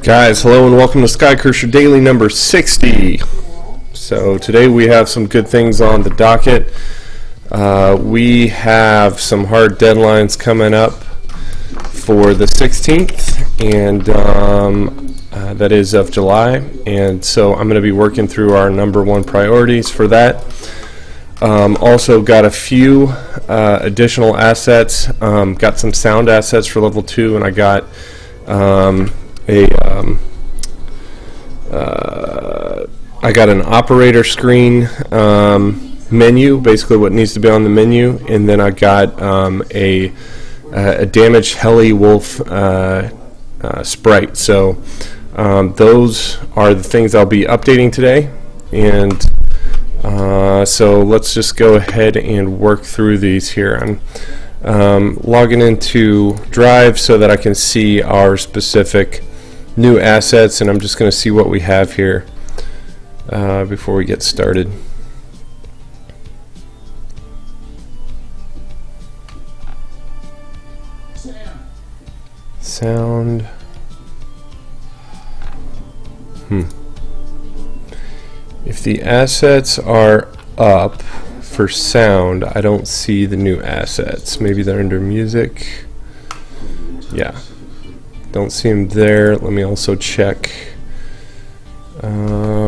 Guys, hello and welcome to Skycurser Daily number 60. So today we have some good things on the docket. We have some hard deadlines coming up for the 16th, and that is of July. And so I'm going to be working through our number one priorities for that. Also got a few additional assets. Got some sound assets for level 2, and I got I got an operator screen menu, basically what needs to be on the menu, and then I got a damaged heli wolf sprite. So those are the things I'll be updating today, and so let's just go ahead and work through these here. I'm logging into Drive so that I can see our specific new assets, and I'm just going to see what we have here before we get started. Sound. If the assets are up for sound, I don't see the new assets. Maybe they're under music. Yeah, don't see them there. Let me also check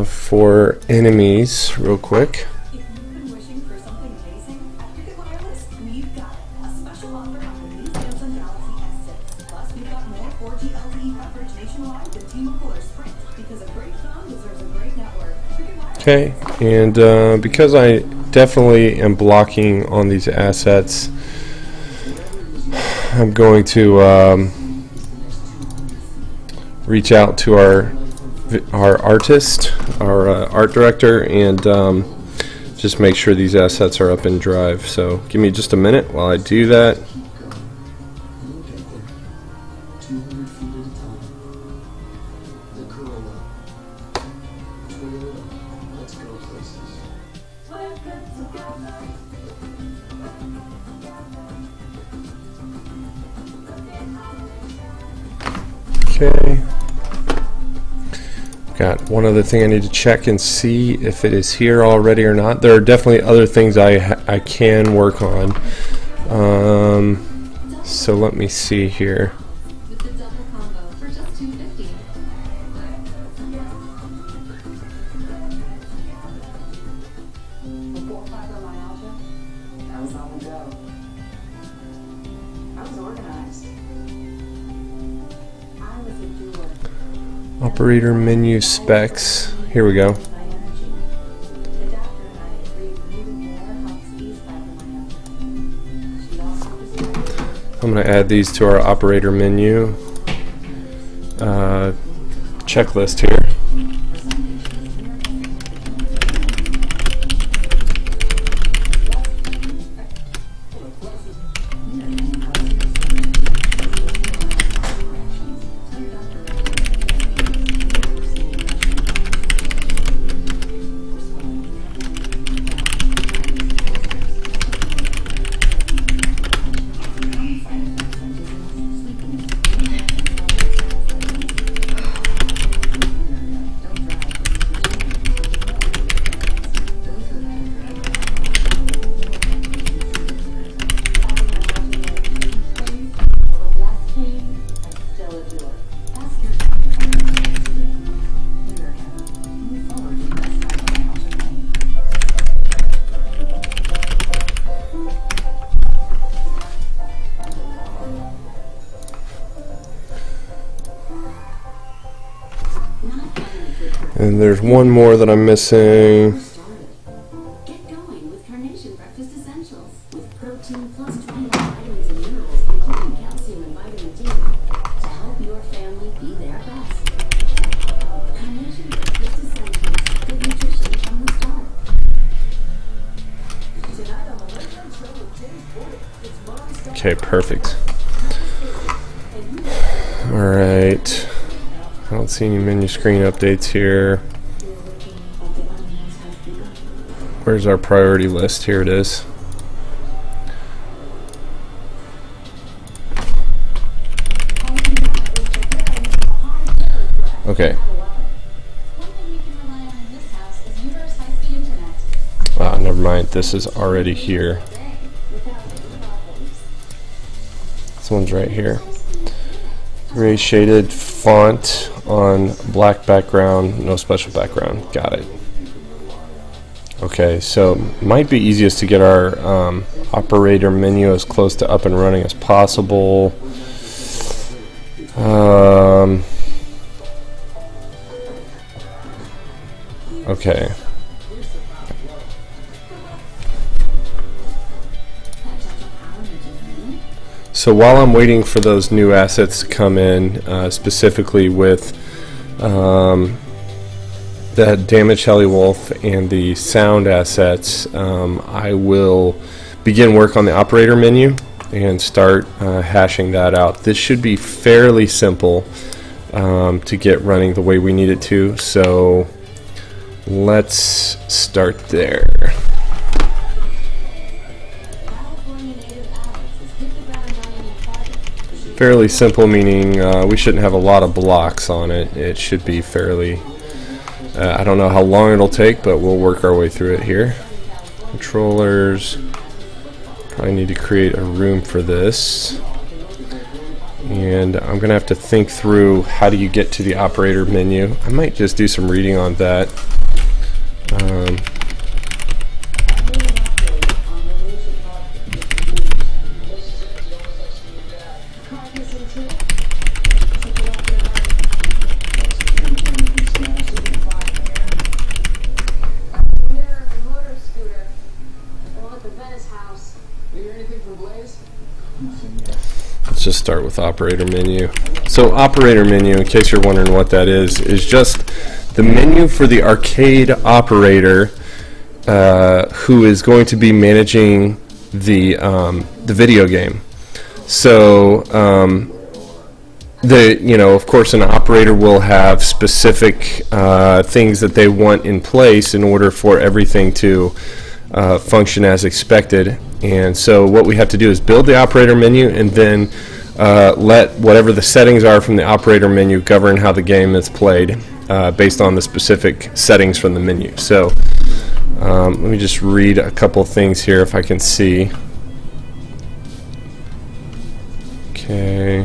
for enemies real quick. If you've been wishing for something amazing at Cricket Wireless, we've got it. A special offer on the new Samsung Galaxy S6. Plus, we've got more 4G LTE coverage nationwide than T-Mobile or Sprint, because a great phone deserves a great network. Okay, and because I definitely am blocking on these assets, I'm going to reach out to our artist, our art director, and just make sure these assets are up in Drive. So give me just a minute while I do that. Okay. Got one other thing I need to check and see if it is here already or not. There are definitely other things I can work on. So let me see here. Operator menu specs. Here we go. I'm going to add these to our operator menu checklist here. And there's one more that I'm missing. Get going with Carnation Breakfast Essentials with protein plus 20 vitamins and minerals, including calcium and vitamin D, to help your family be their best. Carnation Breakfast Essentials, good nutrition from the start. Tonight on the Late Night Show with James Boyd, it's Mom's Okay, perfect. All right. I don't see any menu screen updates here. Where's our priority list? Here it is. Okay. One thing we can rely on in this house is Uber's high-speed internet. Wow, never mind. This is already here. Without any problems. This one's right here. Gray shaded font on black background, no special background. Got it. Okay, so might be easiest to get our operator menu as close to up and running as possible. Okay. So while I'm waiting for those new assets to come in, specifically with the damaged heli wolf and the sound assets, I will begin work on the operator menu and start hashing that out. This should be fairly simple to get running the way we need it to, so let's start there. Fairly simple, meaning we shouldn't have a lot of blocks on it. It should be fairly, I don't know how long it'll take, but we'll work our way through it here. Controllers, probably need to create a room for this. And I'm going to have to think through how do you get to the operator menu. I might just do some reading on that. Let's just start with operator menu. So operator menu, in case you're wondering what that is just the menu for the arcade operator who is going to be managing the video game. So of course an operator will have specific things that they want in place in order for everything to function as expected. And so what we have to do is build the operator menu and then let whatever the settings are from the operator menu govern how the game is played based on the specific settings from the menu. So let me just read a couple things here if I can see. Okay.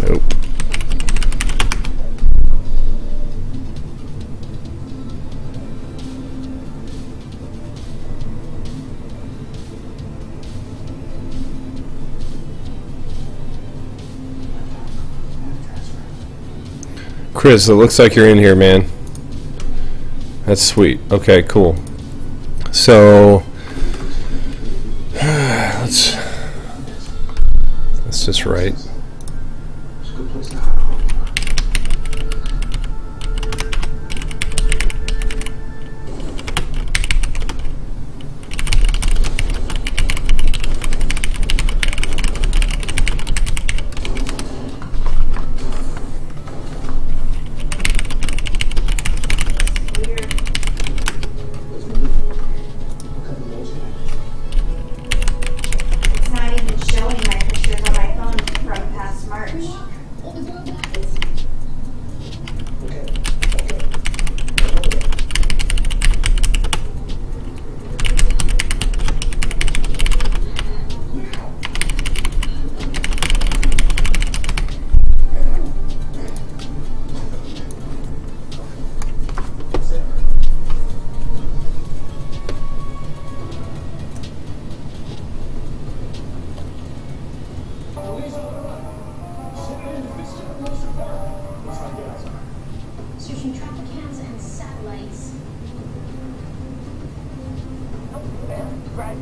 Nope. Chris, it looks like you're in here, man. That's sweet. Okay, cool. So let's just write. Searching traffic cams and satellites. Right.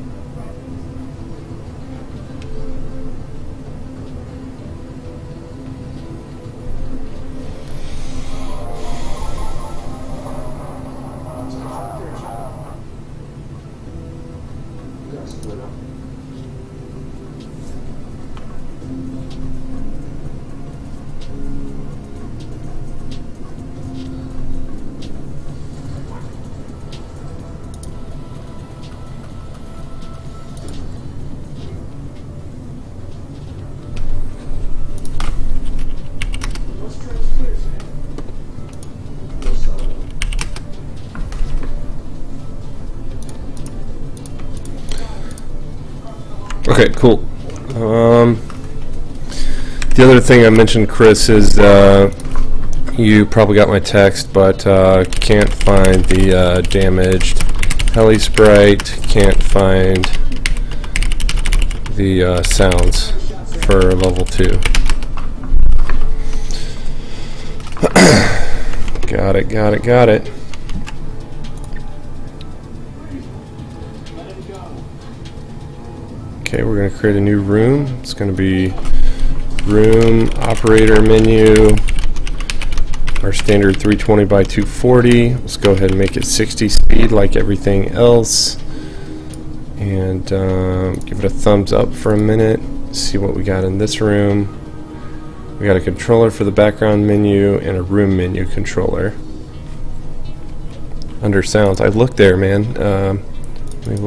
Okay, cool. The other thing I mentioned, Chris, is you probably got my text, but can't find the damaged heli sprite, can't find the sounds for level 2. Got it. Okay, we're going to create a new room. It's going to be room operator menu, our standard 320 by 240. Let's go ahead and make it 60 speed like everything else, and give it a thumbs up for a minute. See what we got in this room. We got a controller for the background menu and a room menu controller. Under sounds, I looked there, man. Let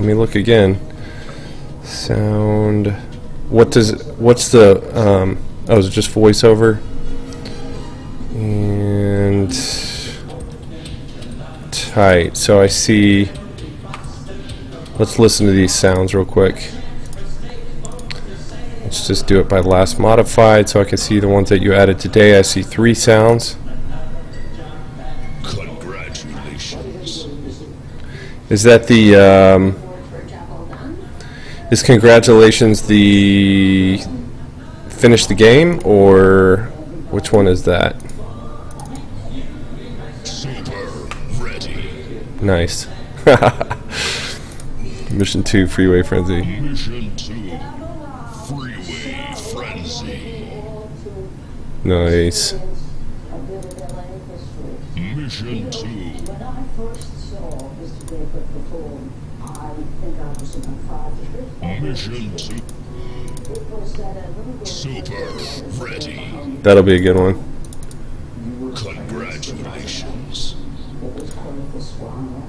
me look again. Sound. What's the oh, is it just voiceover? And tight. So I see. Let's listen to these sounds real quick. Let's just do it by last modified so I can see the ones that you added today. I see 3 sounds. Congratulations. Is that the is congratulations the finish the game, or which one is that? Super ready. Nice. Mission 2 Freeway Frenzy. Mission 2 Freeway Frenzy. Nice. Mission 2 When I first saw Mr. Baker perform, I think I was about 5 years old. Mission 2 It was at a little girl. Super ready. That'll be a good one. Congratulations. It was quite a swan.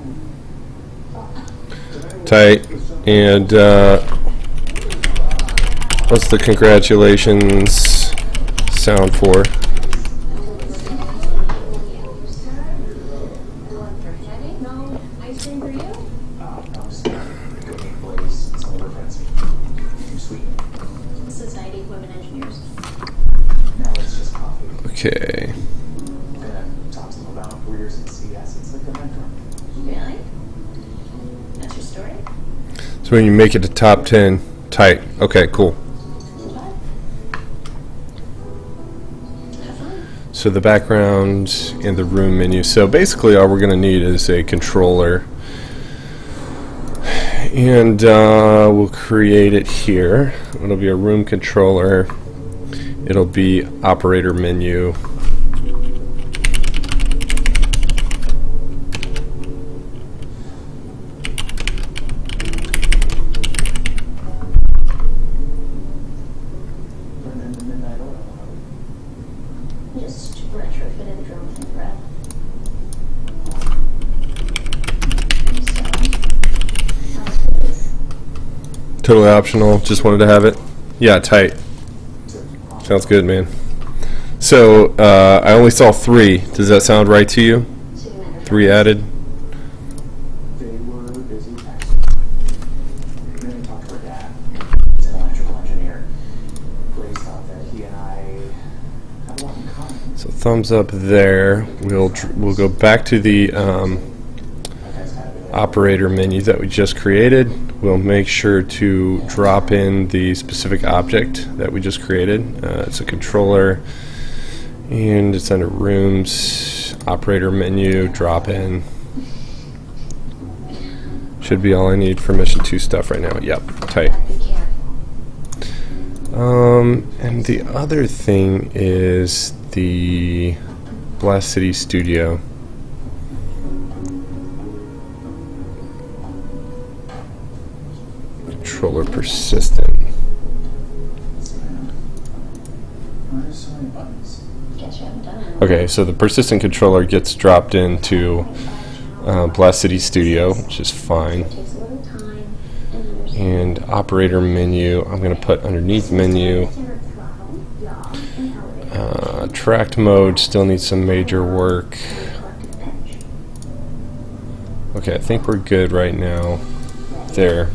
Tight. And what's the congratulations sound for? Society of Women Engineers. No, it's just coffee. Okay. And talks to them about careers in CS. It's like a mentor. Really? That's your story? So when you make it to top 10, tight. Okay, cool. Have fun. So the background and the room menu. So basically all we're going to need is a controller. And we'll create it here. It'll be a room controller. It'll be operator menu. And then the midnight oil. Just retrofitted the drone thing, Brad. Totally optional. Just wanted to have it. Yeah, tight. Sounds good, man. So I only saw 3. Does that sound right to you? 3 added. They were busy texting. Then we talked to her dad. He's an electrical engineer. Grace thought that he and I have a lot in common. So thumbs up there. We'll go back to the operator menu that we just created. We'll make sure to drop in the specific object that we just created. It's a controller, and it's under rooms, operator menu, drop in. Should be all I need for mission 2 stuff right now. Yep, tight. And the other thing is the Blast City Studio. Controller persistent. There's so many buttons. Guess you haven't done it. Okay, so the persistent controller gets dropped into Blast City Studio, which is fine. It takes a little time, and then there's And operator menu, I'm going to put underneath menu. center throttle, yaw, and elevator. Tracked mode still needs some major work. Okay, I think we're good right now. There.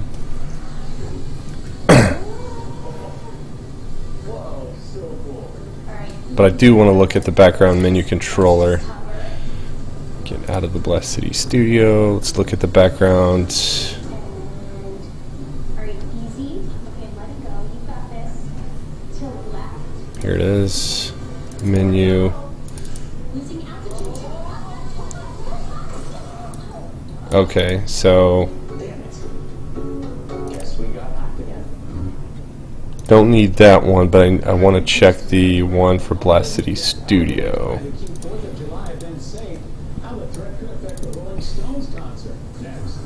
but I do want to look at the background menu controller. Get out of the Blast City Studio. Let's look at the background. Are you easy? Okay, let it go. You got this. Till left. Here it is. Menu. Losing altitude. Okay, so Guess we got knocked again. don't need that one, but I want to check the one for Blast City Studio. To keep 4th of July events safe, how the threat could affect the Rolling Stones concert. Next.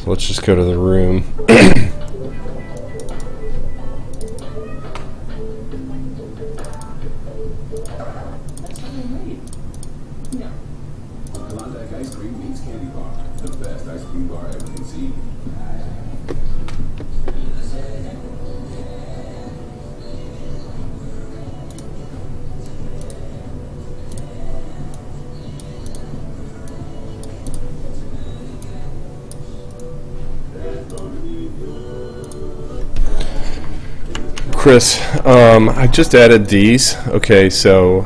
So let's just go to the room. That's how they're made. No. Klondike ice cream meets candy bar. The best ice cream bar ever conceived. Chris, I just added these. Okay, so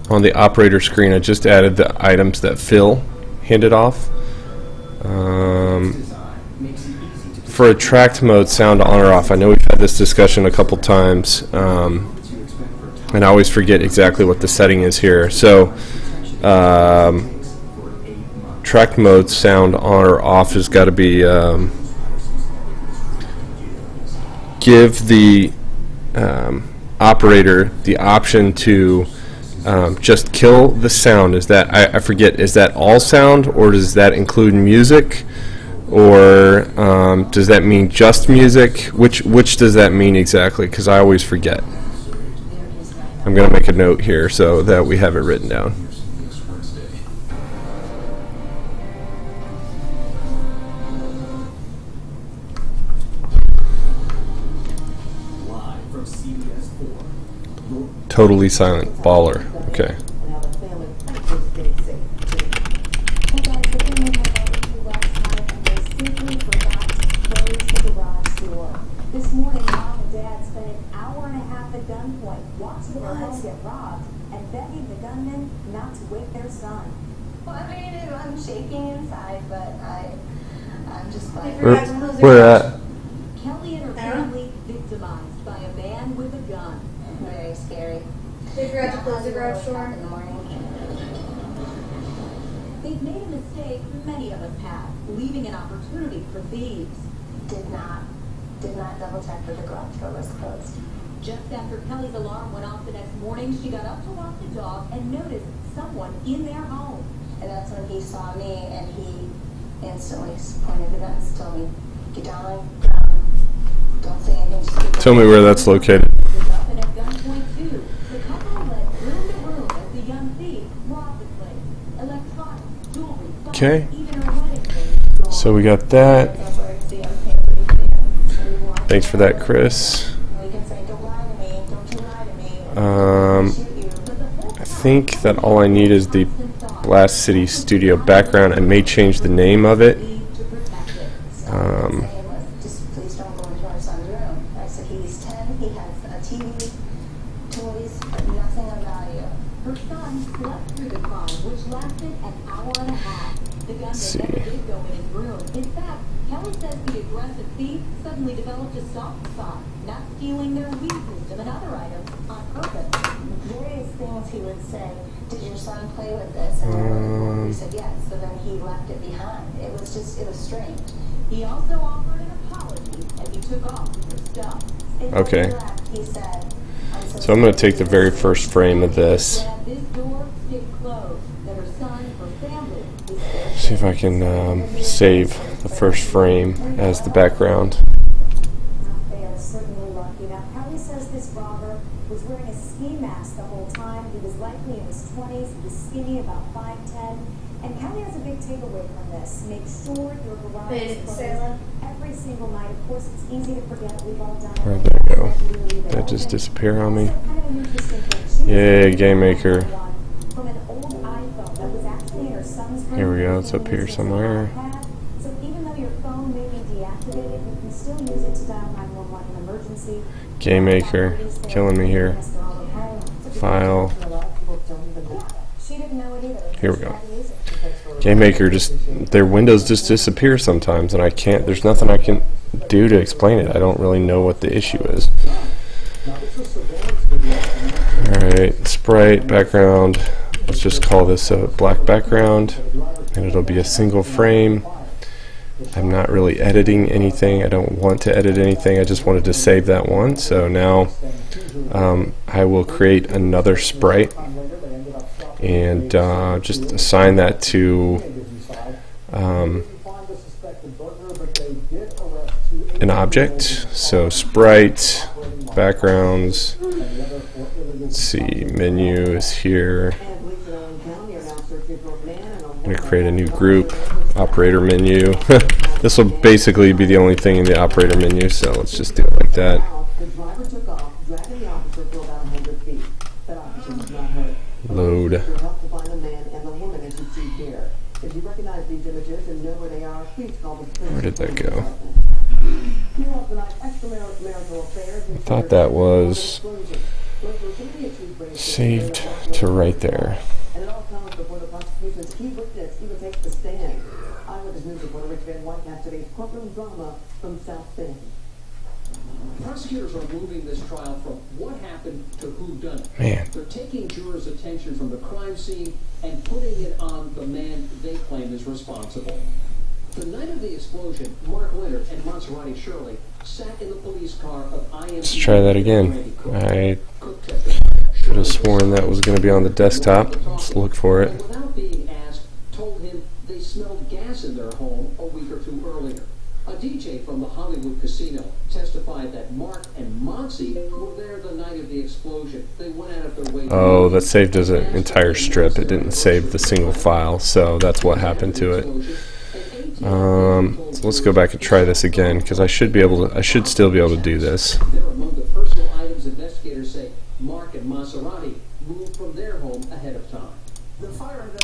on the operator screen, I just added the items that Phil handed off. For attract mode, sound on or off. I know we've had this discussion a couple times, and I always forget exactly what the setting is here. So, track mode, sound on or off has got to be give the operator the option to just kill the sound. Is that, I forget, is that all sound, or does that include music, or does that mean just music? Which does that mean exactly? Because I always forget. I'm going to make a note here so that we have it written down. Live from CBS 4. Totally silent. Baller. Okay. Now the family was basic. Hey guys, the family had barbecue last night and they simply forgot to close the garage door. This morning, Mom and Dad spent an hour and a half at gunpoint watching their home get robbed and begging the gunmen not to wake their son. Well, I mean, I'm shaking inside, but I'm just like. Where at? Kelly and her family victimized by a man with a gun. Very scary. They forgot to close the garage door. In the morning. They've made a mistake many of us have, leaving an opportunity for thieves. Did not double check that the garage door was closed. Just after Kelly's alarm went off the next morning, she got up to walk the dog and noticed someone in their home. And that's when he saw me, and he instantly pointed the guns, told me, "Get down, don't say anything." Just keep Tell me where that's located. Was up and at gunpoint too. The couple led room to room as the young thief robbed the place. Electronics, jewelry, phones, Okay. even her wedding ring gone. So we got that. That's where it's the unpaid. Thanks for that, Chris. You can say, "Don't lie to me, don't you lie to me." Shoot you. I think that all I need is the Blast City Studio background. I may change the name of it. To protect it. So what I'm saying was, just please don't go into our son's room. I said, he's 10, he has a TV, toys, but nothing of value. Her son slept through the crime, which lasted an hour and a half. The gunman never did go in his room. In fact, Kelly says the aggressive thief suddenly developed a soft spot, not stealing their weed system and other items on purpose. Various things he would say. Did your son play with this? And we said yes. So then he left it behind. It was strange. He also offered an apology as he took off with her stuff. And Okay. when he left, he said, So I'm going to take the very first frame of this. That this door stayed closed, that her son, her family, is there. See if I can save the first frame as the background. They are certainly lucky. Now, Kelly says this robber was wearing a ski mask the whole time. He was likely in his 20s. He was skinny, about 5'10". And Kelly has a big takeaway from this. Make sure your garage They is didn't closed say that. every single night. Of course, it's easy to forget. We've all done it. Where'd that go? That just disappeared on me. Also, kind of an interesting thing. She Yay, was Game Maker. from an old iPhone that was actually in her son's room. Here we go, it's up here somewhere. So even though your phone may be deactivated, you can still use it to dial 911 in emergency. Game Maker, killing me here. File. Here we go. Game Maker, just their windows just disappear sometimes, and I can't. There's nothing I can do to explain it. I don't really know what the issue is. All right, sprite background. Let's just call this a black background, and it'll be a single frame. I'm not really editing anything. I don't want to edit anything. I just wanted to save that one. So now I will create another sprite and just assign that to an object. So sprite, backgrounds, let's see, menu is here. I'm going to create a new group, operator menu. This will basically be the only thing in the operator menu, so let's just do it like that. Load. Where did that go? I thought that was saved to right there. Prosecutors are moving this trial from what happened to who done it. Man. They're taking jurors' attention from the crime scene and putting it on the man they claim is responsible. The night of the explosion, Mark Leonard and Maserati Shirley sat in the police car of IMC. Let's try that again. I should have sworn that was going to be on the desktop. Let's look for it. Without being asked, told him they smelled gas in their home a week or two earlier. A DJ from the Hollywood casino testified that Mark and Moxie were there the night of the explosion. They went out of their way. Oh, that saved as an entire strip. It didn't save the single file, so that's what happened to it. So let's go back and try this again, because I should still be able to do this. They're among the personal items investigators say Mark and Maserati moved from their home ahead of time.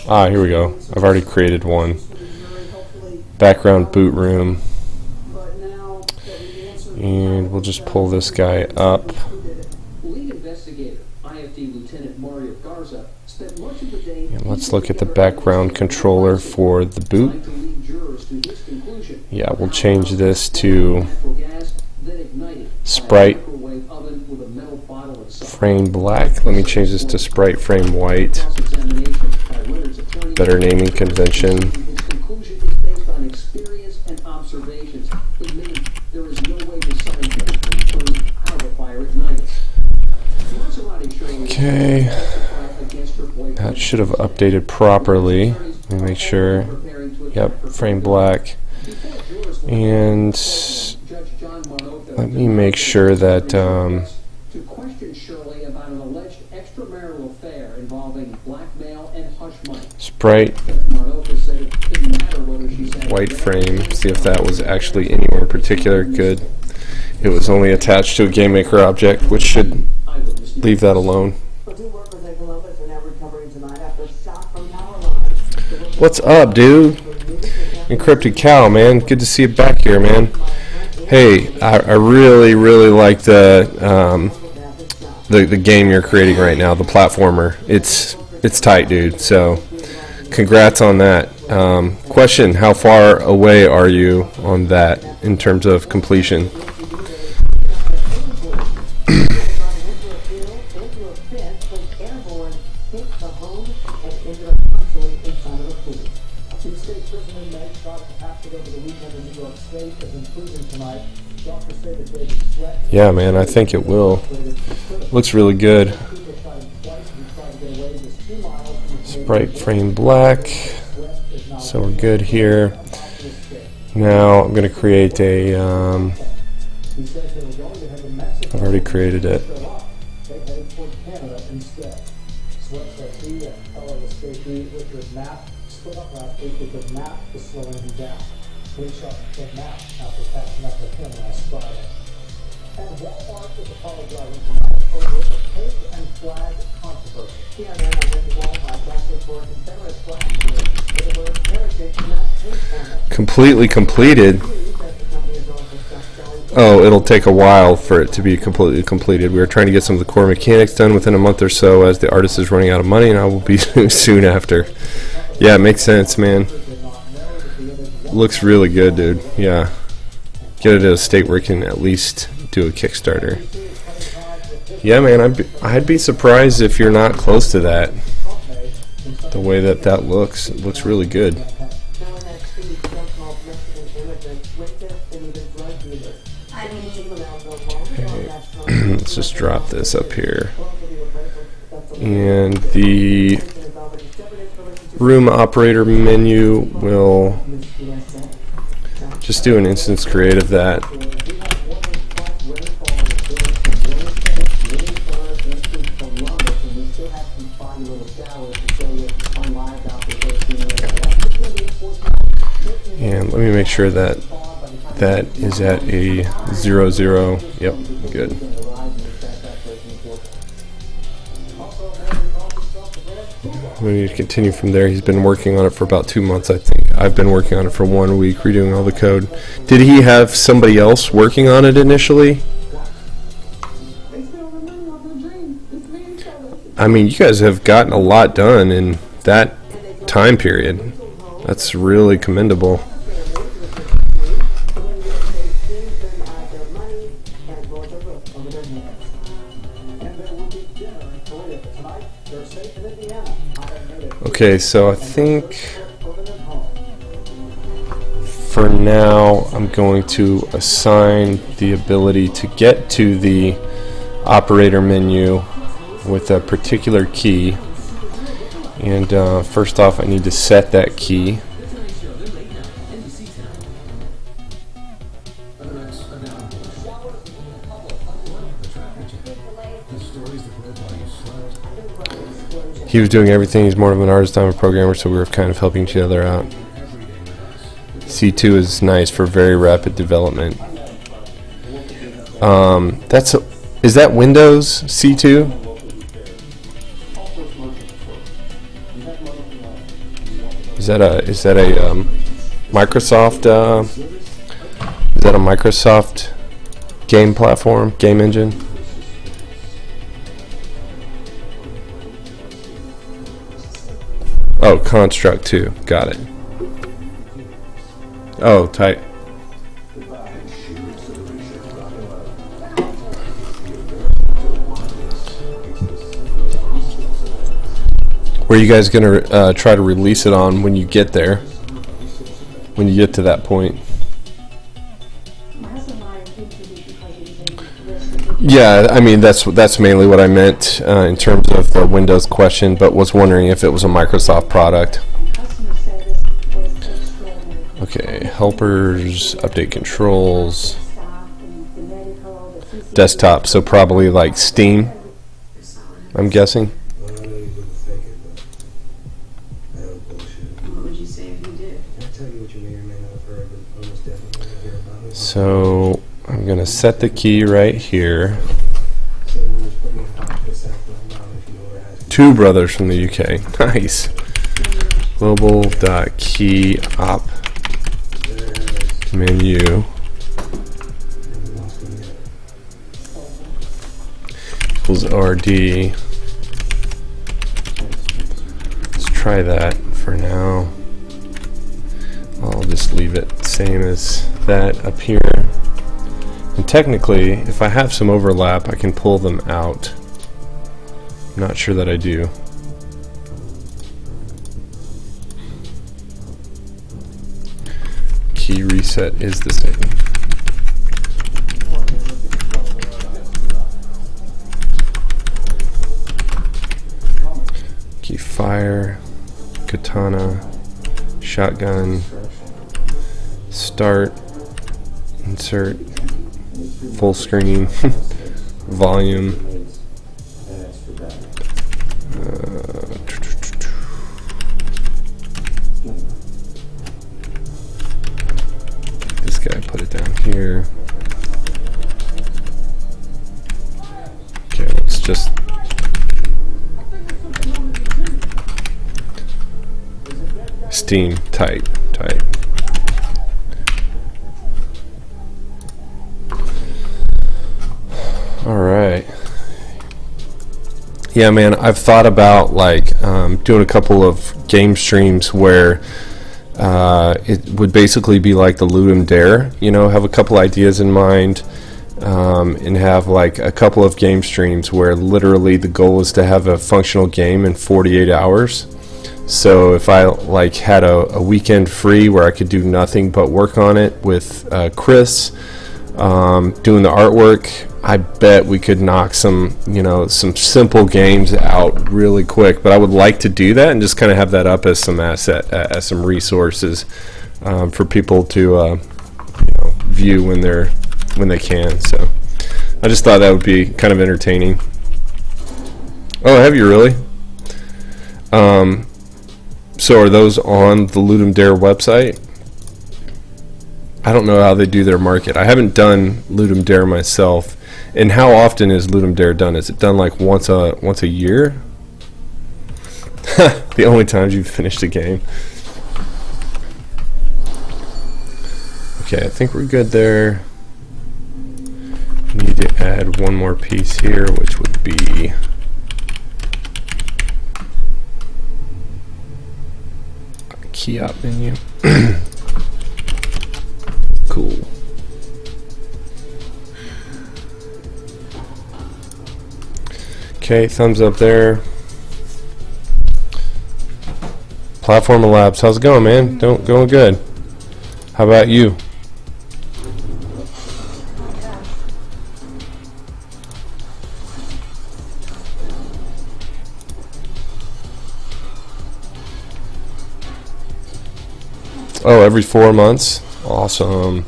Ah, here we go. I've already created one. Background boot room. And we'll just pull this guy up. Lead investigator, IFD Lieutenant Mario Garza, spent much of the day. And let's look at the background controller for the boot. Yeah, we'll change this to sprite frame black. Let me change this to sprite frame white. Better naming convention. His conclusion is based on experience and observations. Admitting there is no way to scientifically prove how the fire ignited. Okay. That should have updated properly. Let me make sure. Yep, frame black. And let me make sure that to question Shirley about an alleged extramarital affair involving blackmail and hush money. sprite white frame. See if that was actually anywhere in particular. Good. It was only attached to a Game Maker object, which should leave that alone. What's up, dude? Encrypted Cow, man. Good to see you back here, man. Hey, I really like the game you're creating right now, the platformer. It's tight, dude. So, congrats on that. Question: how far away are you on that in terms of completion? Yeah, man, I think it will. Looks really good. Sprite frame black. So we're good here. Now I'm going to create a... I've already created it. And Walmart is apologizing tonight over the cake and flag controversy. CNN went to Walmart asking for a Confederate flag for the word heritage, not hate on it. Completely completed. Oh, it'll take a while for it to be completely completed. We are trying to get some of the core mechanics done within a month or so, as the artist is running out of money, and I will be soon after. Yeah, it makes sense, man. Looks really good, dude. Yeah. Get it at a state where it can at least do a Kickstarter. Yeah, man, I'd be surprised if you're not close to that. The way that looks, it looks really good. Okay. Let's just drop this up here. And the room operator menu will just do an instance create of that. And let me make sure that that is at a 00. Yep, good. We need to continue from there. He's been working on it for about 2 months, I think. I've been working on it for 1 week, redoing all the code. Did he have somebody else working on it initially? I mean, you guys have gotten a lot done in that time period. That's really commendable. Okay, so I think for now I'm going to assign the ability to get to the operator menu with a particular key. And first off, I need to set that key. He was doing everything. He's more of an artist, I'm a programmer, so we were kind of helping each other out. C2 is nice for very rapid development. Is that Windows C2? Is that a Microsoft? Is that a Microsoft game platform, game engine? Oh, Construct 2. Got it. Oh, tight. Where are you guys going to try to release it on when you get there? When you get to that point? Yeah, I mean that's mainly what I meant in terms of the Windows question, but was wondering if it was a Microsoft product. Okay, helpers, update controls, desktop, so probably like Steam, I'm guessing. So I'm going to set the key right here. Two brothers from the UK. Nice. Global.key op menu equals RD. Let's try that for now. I'll just leave it same as that up here. And technically, if I have some overlap, I can pull them out. I'm not sure that I do. Key reset is the same. Key fire, katana, shotgun, start, insert, full screen, volume. This guy, put it down here. Okay, let's just Steam, tight. Yeah, man, I've thought about like doing a couple of game streams where it would basically be like the Ludum Dare, you know, have a couple ideas in mind, and have like a couple of game streams where literally the goal is to have a functional game in 48 hours. So if I like had a weekend free where I could do nothing but work on it with Chris, doing the artwork, I bet we could knock some, you know, some simple games out really quick. But I would like to do that and just kind of have that up as some asset, as some resources for people to, you know, view when they can. So I just thought that would be kind of entertaining. Oh, have you really? So are those on the Ludum Dare website? I don't know how they do their market. I haven't done Ludum Dare myself. And how often is Ludum Dare done? Is it done like once a year? The only times you've finished a game. Okay, I think we're good there. Need to add one more piece here, which would be a key op menu. Cool. Okay, thumbs up there. Platform Labs, how's it going, man? Going good. How about you? Oh, every 4 months? Awesome.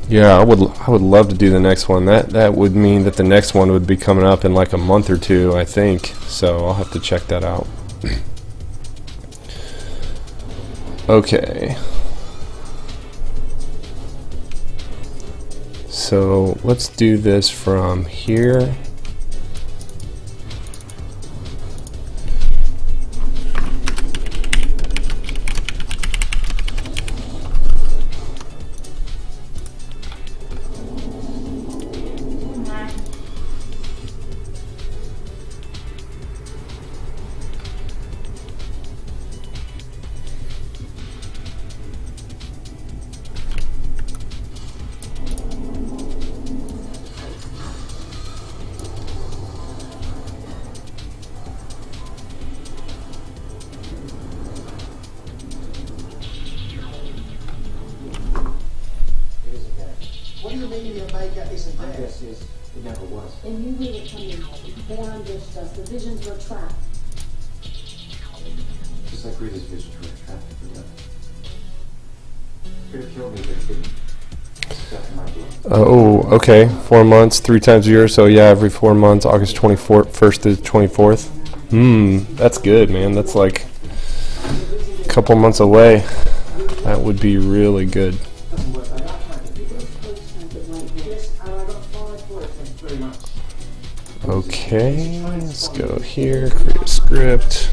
Yeah, I would love to do the next one. That would mean that the next one would be coming up in like a month or two, I think. So I'll have to check that out. Okay. So let's do this from here. What do you mean your maker isn't there? My guess is it never was. And you read it coming. They're ambushed us. The visions were trapped. Just like Rita's vision to a trap for death. Could have killed me, but it didn't. Stuff in my blood. Oh, okay. 4 months, 3 times a year. So yeah, every 4 months, August 1st to 24th. That's good, man. That's like a couple months away. That would be really good. Okay, let's go here, create a script.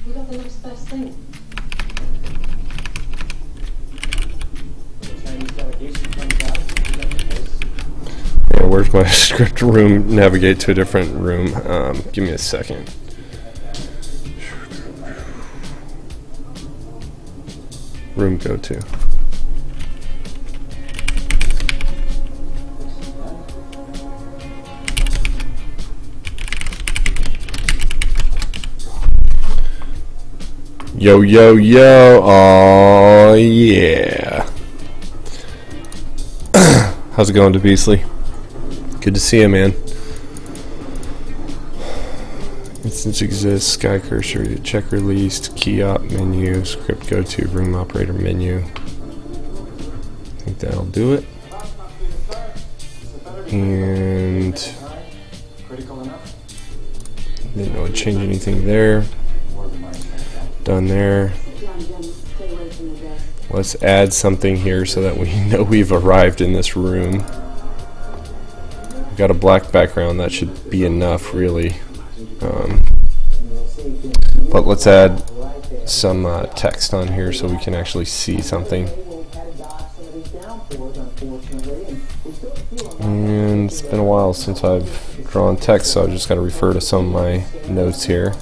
We got the next best thing. Yeah, where's my script room? Navigate to a different room. Give me a second. Room go to. Yo, yo, yo. Oh, yeah. How's it going, DeBeasley? Good to see you, man. Instance exists, Skycurser, check released, key op menu, script go to, room operator menu. I think that'll do it. and Critical enough? didn't know it change anything there. Done there. Let's add something here so that we know we've arrived in this room. We've got a black background, that should be enough really. But let's add some text on here so we can actually see something. And it's been a while since I've drawn text, so I just got to refer to some of my notes here.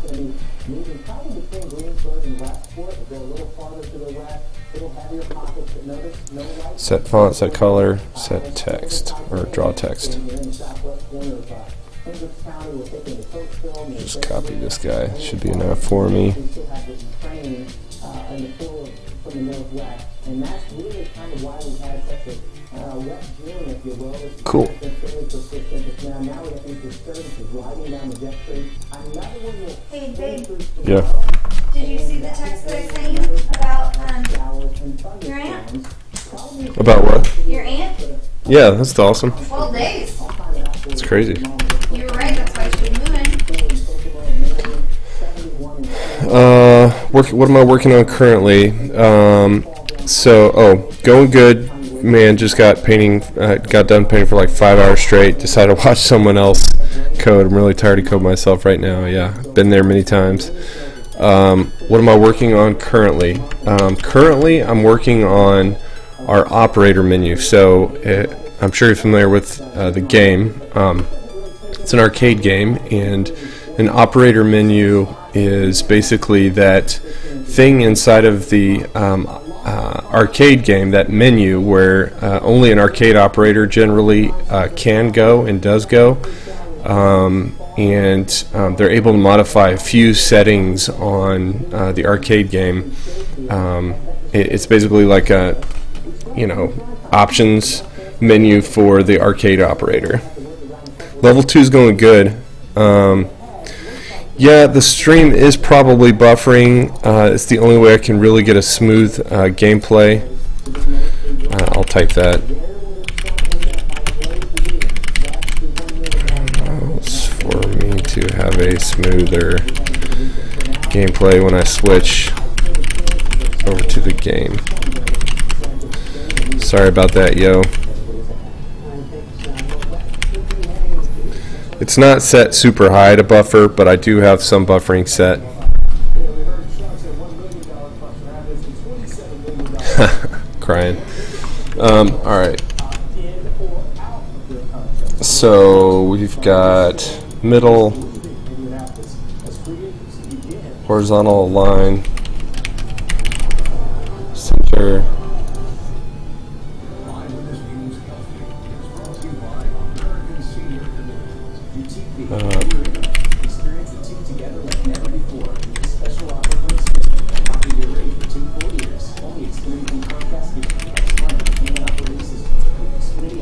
Set font, set color, set text, or draw text. Just copy this guy, should be enough for me. Cool. Hey, babe, Yeah. did you see the text that I sent you about your aunt? About what? Your aunt? Yeah, that's awesome. 12 days. It's crazy. You were right, that's why she's moving. What am I working on currently? Going good. Man, just got done painting for like 5 hours straight. Decided to watch someone else code. I'm really tired of code myself right now. Yeah, been there many times. What am I working on currently? Currently, I'm working on our operator menu. So I'm sure you're familiar with the game. It's an arcade game, and an operator menu is basically that thing inside of the arcade game, that menu where only an arcade operator generally can go and does go. They're able to modify a few settings on the arcade game. It's basically like a options menu for the arcade operator. Level 2 is going good. Yeah, the stream is probably buffering. It's the only way I can really get a smooth gameplay. I'll type that. For me to have a smoother gameplay when I switch over to the game. Sorry about that, yo. It's not set super high to buffer, but I do have some buffering set. Crying. Alright. So we've got middle, horizontal line, center.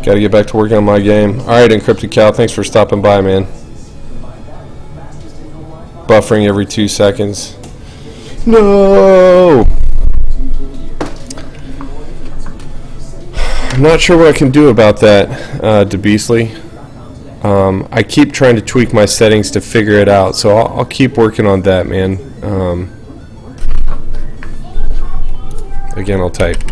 Got to get back to working on my game. Alright, Encrypted Cow, thanks for stopping by, man. Buffering every 2 seconds. No! I'm not sure what I can do about that, DeBeastly. I keep trying to tweak my settings to figure it out, so I'll keep working on that, man. Again, I'll type.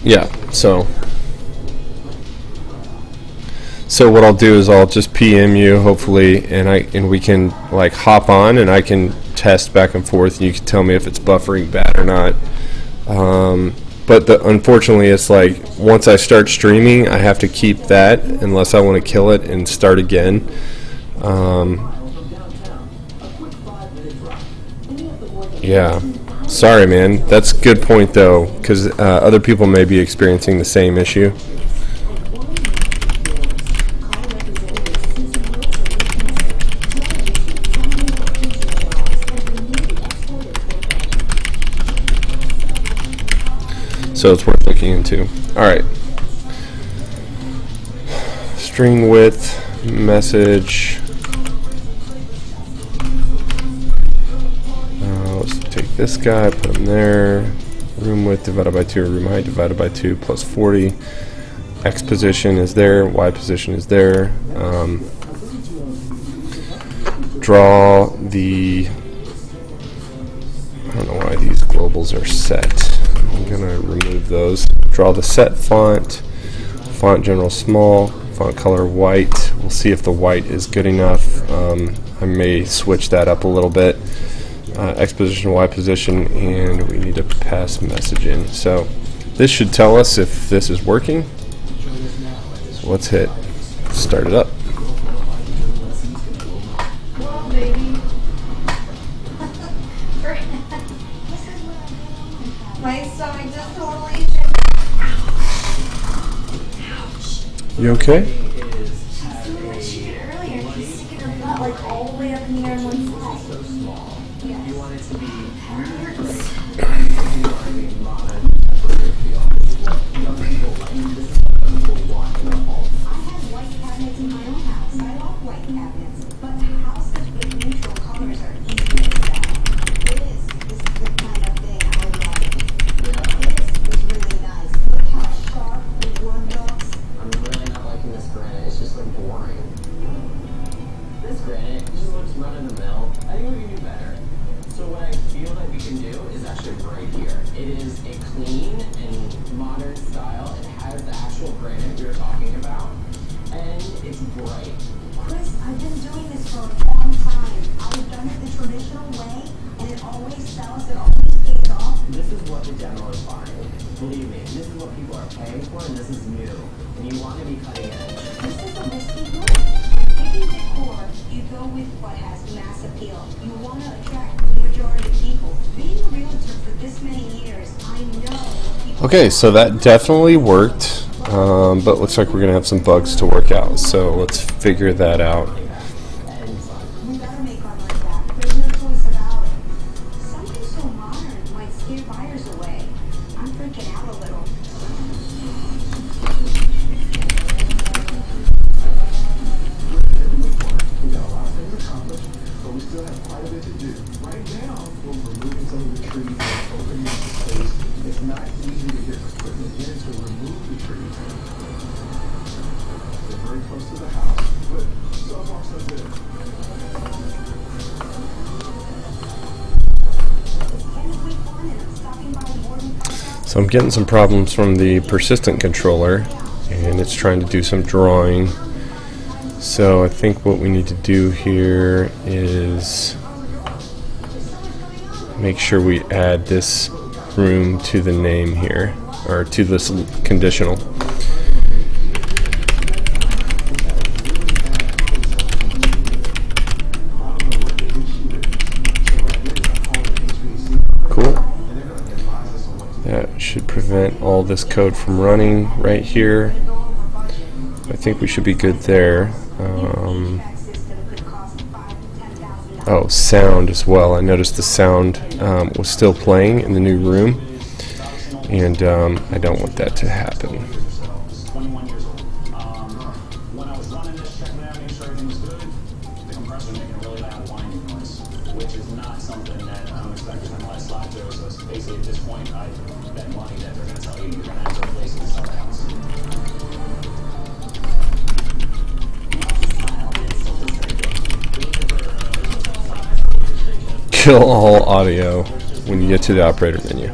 Yeah, so what I'll do is I'll just PM you hopefully, and we can like hop on and I can test back and forth and you can tell me if it's buffering bad or not. But unfortunately it's like once I start streaming I have to keep that unless I want to kill it and start again. Yeah. Sorry, man. That's a good point, though, because other people may be experiencing the same issue. So it's worth looking into. All right. String width, message. Let's take this guy, put him there. Room width divided by 2, or room height divided by 2 plus 40. X position is there, Y position is there. Draw the, I don't know why these globals are set. I'm going to remove those. Draw the set font. Font general small. Font color white. We'll see if the white is good enough. I may switch that up a little bit. X position, Y position, and we need to pass message in. So this should tell us if this is working. So let's hit start it up. My stomach just totally. You okay? Earlier, she's sticking her butt like all the way up in the air on one side. You want it to be I have white cabinets in my own house. I love white cabinets. But houses with neutral colors are easy to sell. This is the kind of thing I love. This is really nice. Look how sharp the wood looks. I'm really not liking this granite. It's just like boring. This granite just looks run of the mill. I think we can do better. So what I feel that we can do is actually right here. It is a clean and modern style. It has the actual granite we were talking about, and it's bright. Chris, I've been doing this for a long time. I've done it the traditional way, and it always sells. It always pays off. This is what the demo is buying. Believe me, this is what people are paying for, and this is new. And you want to be cutting edge. This is a risky move. When picking decor, you go with what has mass appeal. You want to attract the majority of people. Being a realtor for this many years, I know what people Okay, so that definitely worked, but looks like we're going to have some bugs to work out. So let's figure that out. We gotta make our money back. There's no choice about it. Something so modern might scare buyers away. I'm freaking out a little. We got a lot of things accomplished, but we still have quite a bit to do. Right now, we're removing some of the trees and opening up the space. It's not easy to get equipment in to remove the trees. They're very close to the house, but so far so good. So I'm getting some problems from the persistent controller, and it's trying to do some drawing. So I think what we need to do here is make sure we add this room to the name here, or to this conditional. Cool. That should prevent all this code from running right here. I think we should be good there. Oh, sound as well. I noticed the sound was still playing in the new room, and I don't want that to happen. 21 years old. When I was running this, checking it out, making sure everything was good, the compressor making a really loud whining noise, which is not something that I'm expecting from my slide there. So basically at this point, I bet money that they're going to tell you you're going to have to replace it and sell the house. Kill all audio when you get to the operator menu.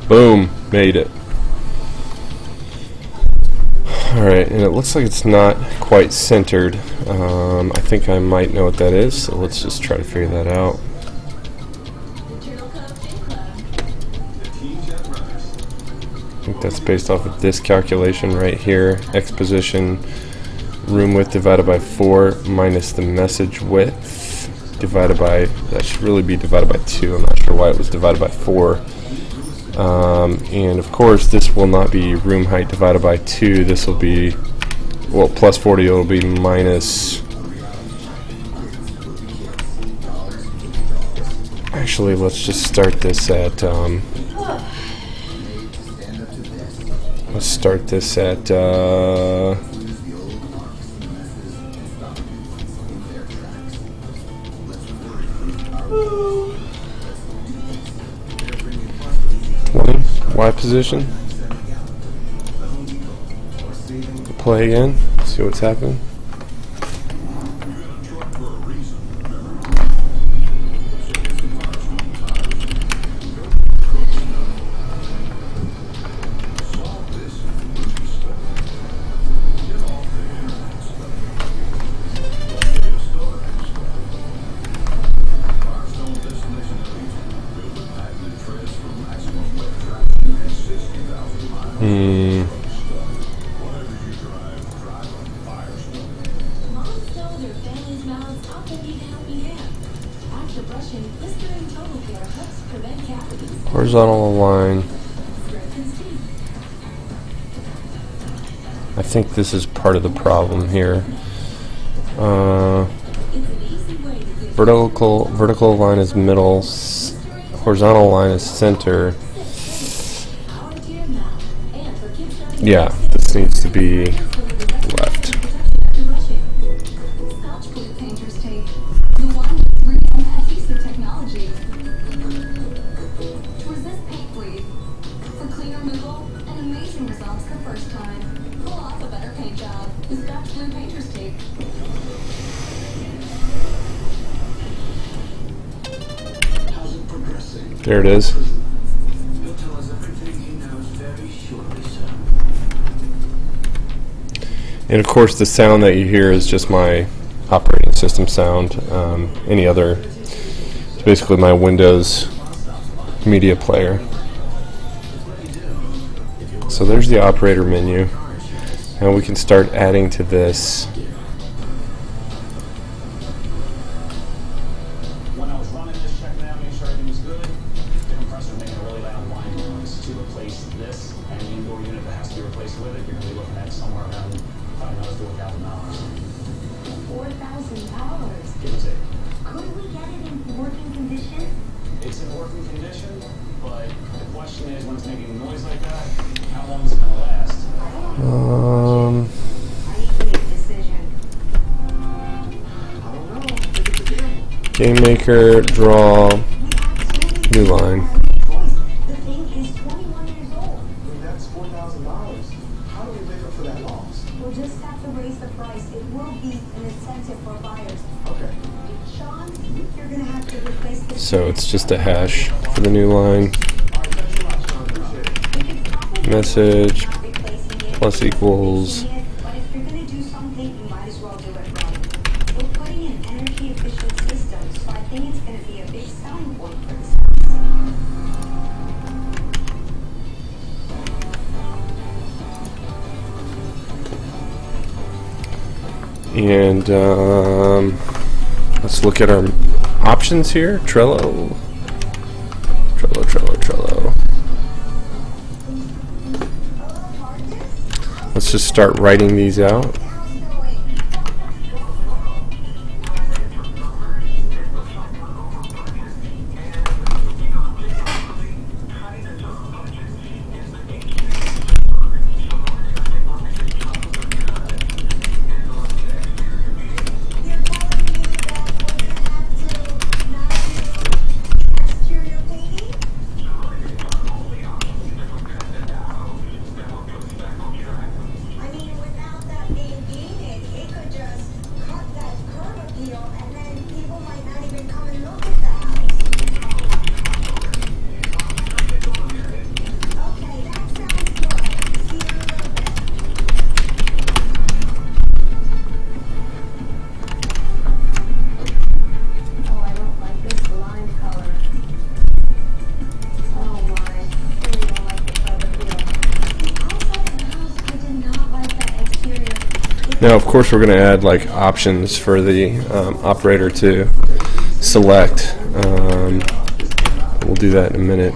Boom, made it. Alright, and it looks like it's not quite centered. I think I might know what that is, so let's just try to figure that out. I think that's based off of this calculation right here. X position, room width divided by 4 minus the message width divided by, that should really be divided by 2. I'm not sure why it was divided by 4. And of course this will not be room height divided by 2. This will be, well, plus 40, it will be minus, actually let's just start this at let's start this at 20 Y position. Play again, see what's happening. Horizontal line. I think this is part of the problem here. Vertical line is middle, horizontal line is center. Yeah, this needs to be left. There it is. And of course the sound that you hear is just my operating system sound. Any other, it's basically my Windows media player. So there's the operator menu. Now we can start adding to this. When I was running this, checking out, making sure everything was good, the compressor making a really loud whine noise. To replace this and the indoor unit that has to be replaced with it, you're going to be looking at somewhere around $5,000 to $4,000. $4,000? Give or take. Could we get it in working condition? It's in working condition, but the question is, when it's making noise like that, how long is it going to last? I need to make a decision. Game maker, draw, new line. The thing is 21 years old. That's $4,000. How do we make up for that loss? We'll just have to raise the price. It will be an incentive for buyers. Okay. Sean, you're going to have to replace this. So it's just a hash for the new line. Message plus equals. But if you're going to do something, you might as well do it right. We're putting in energy efficient systems, so I think it's going to be a big selling point for this house. And let's look at our options here. Trello. Let's just start writing these out. Now, of course, we're going to add like options for the operator to select. We'll do that in a minute.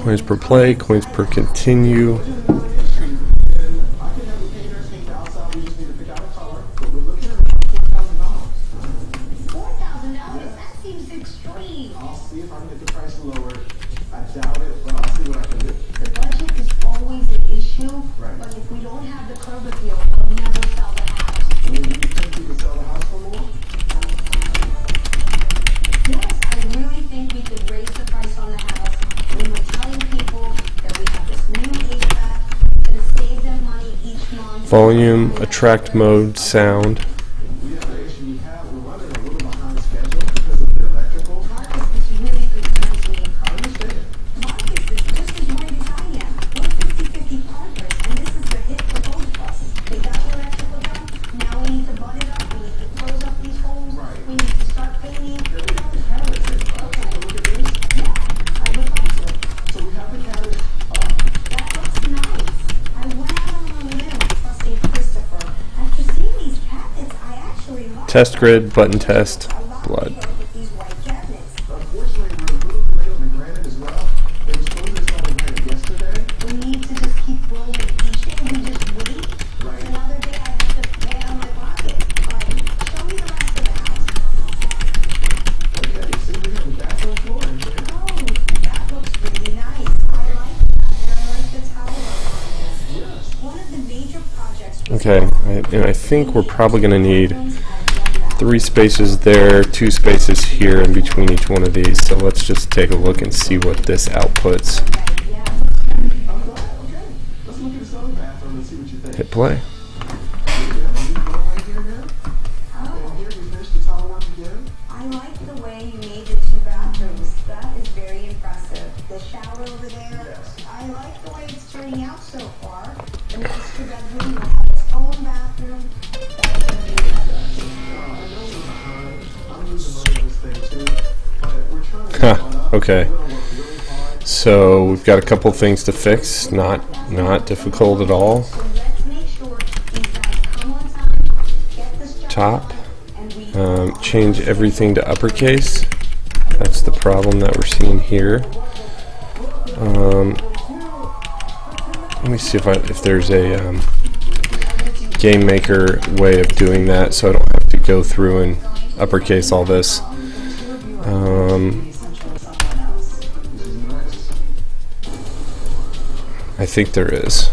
Coins per play, coins per continue. Volume, attract mode, sound. Test grid, button test, blood. Okay, and I think we're probably going to need 3 spaces there, 2 spaces here in between each one of these. So let's just take a look and see what this outputs. Hit play. I like the way you made the 2 bathrooms. That is very impressive. The shower over there, I like the way it's turning out so far. The master bedroom will have its own bathroom. That's going to be Okay, so we've got a couple things to fix. Not difficult at all. Top, change everything to uppercase. That's the problem that we're seeing here. Let me see if there's a game maker way of doing that, so I don't have to go through and uppercase all this. I think there is.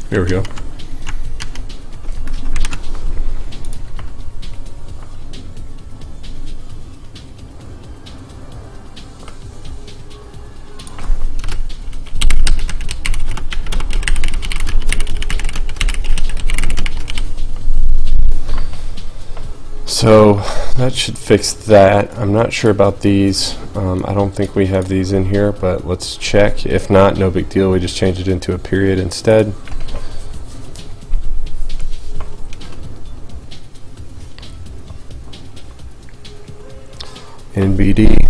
Here we go. So that should fix that. I'm not sure about these. I don't think we have these in here, but let's check. If not, no big deal. We just change it into a period instead. NBD.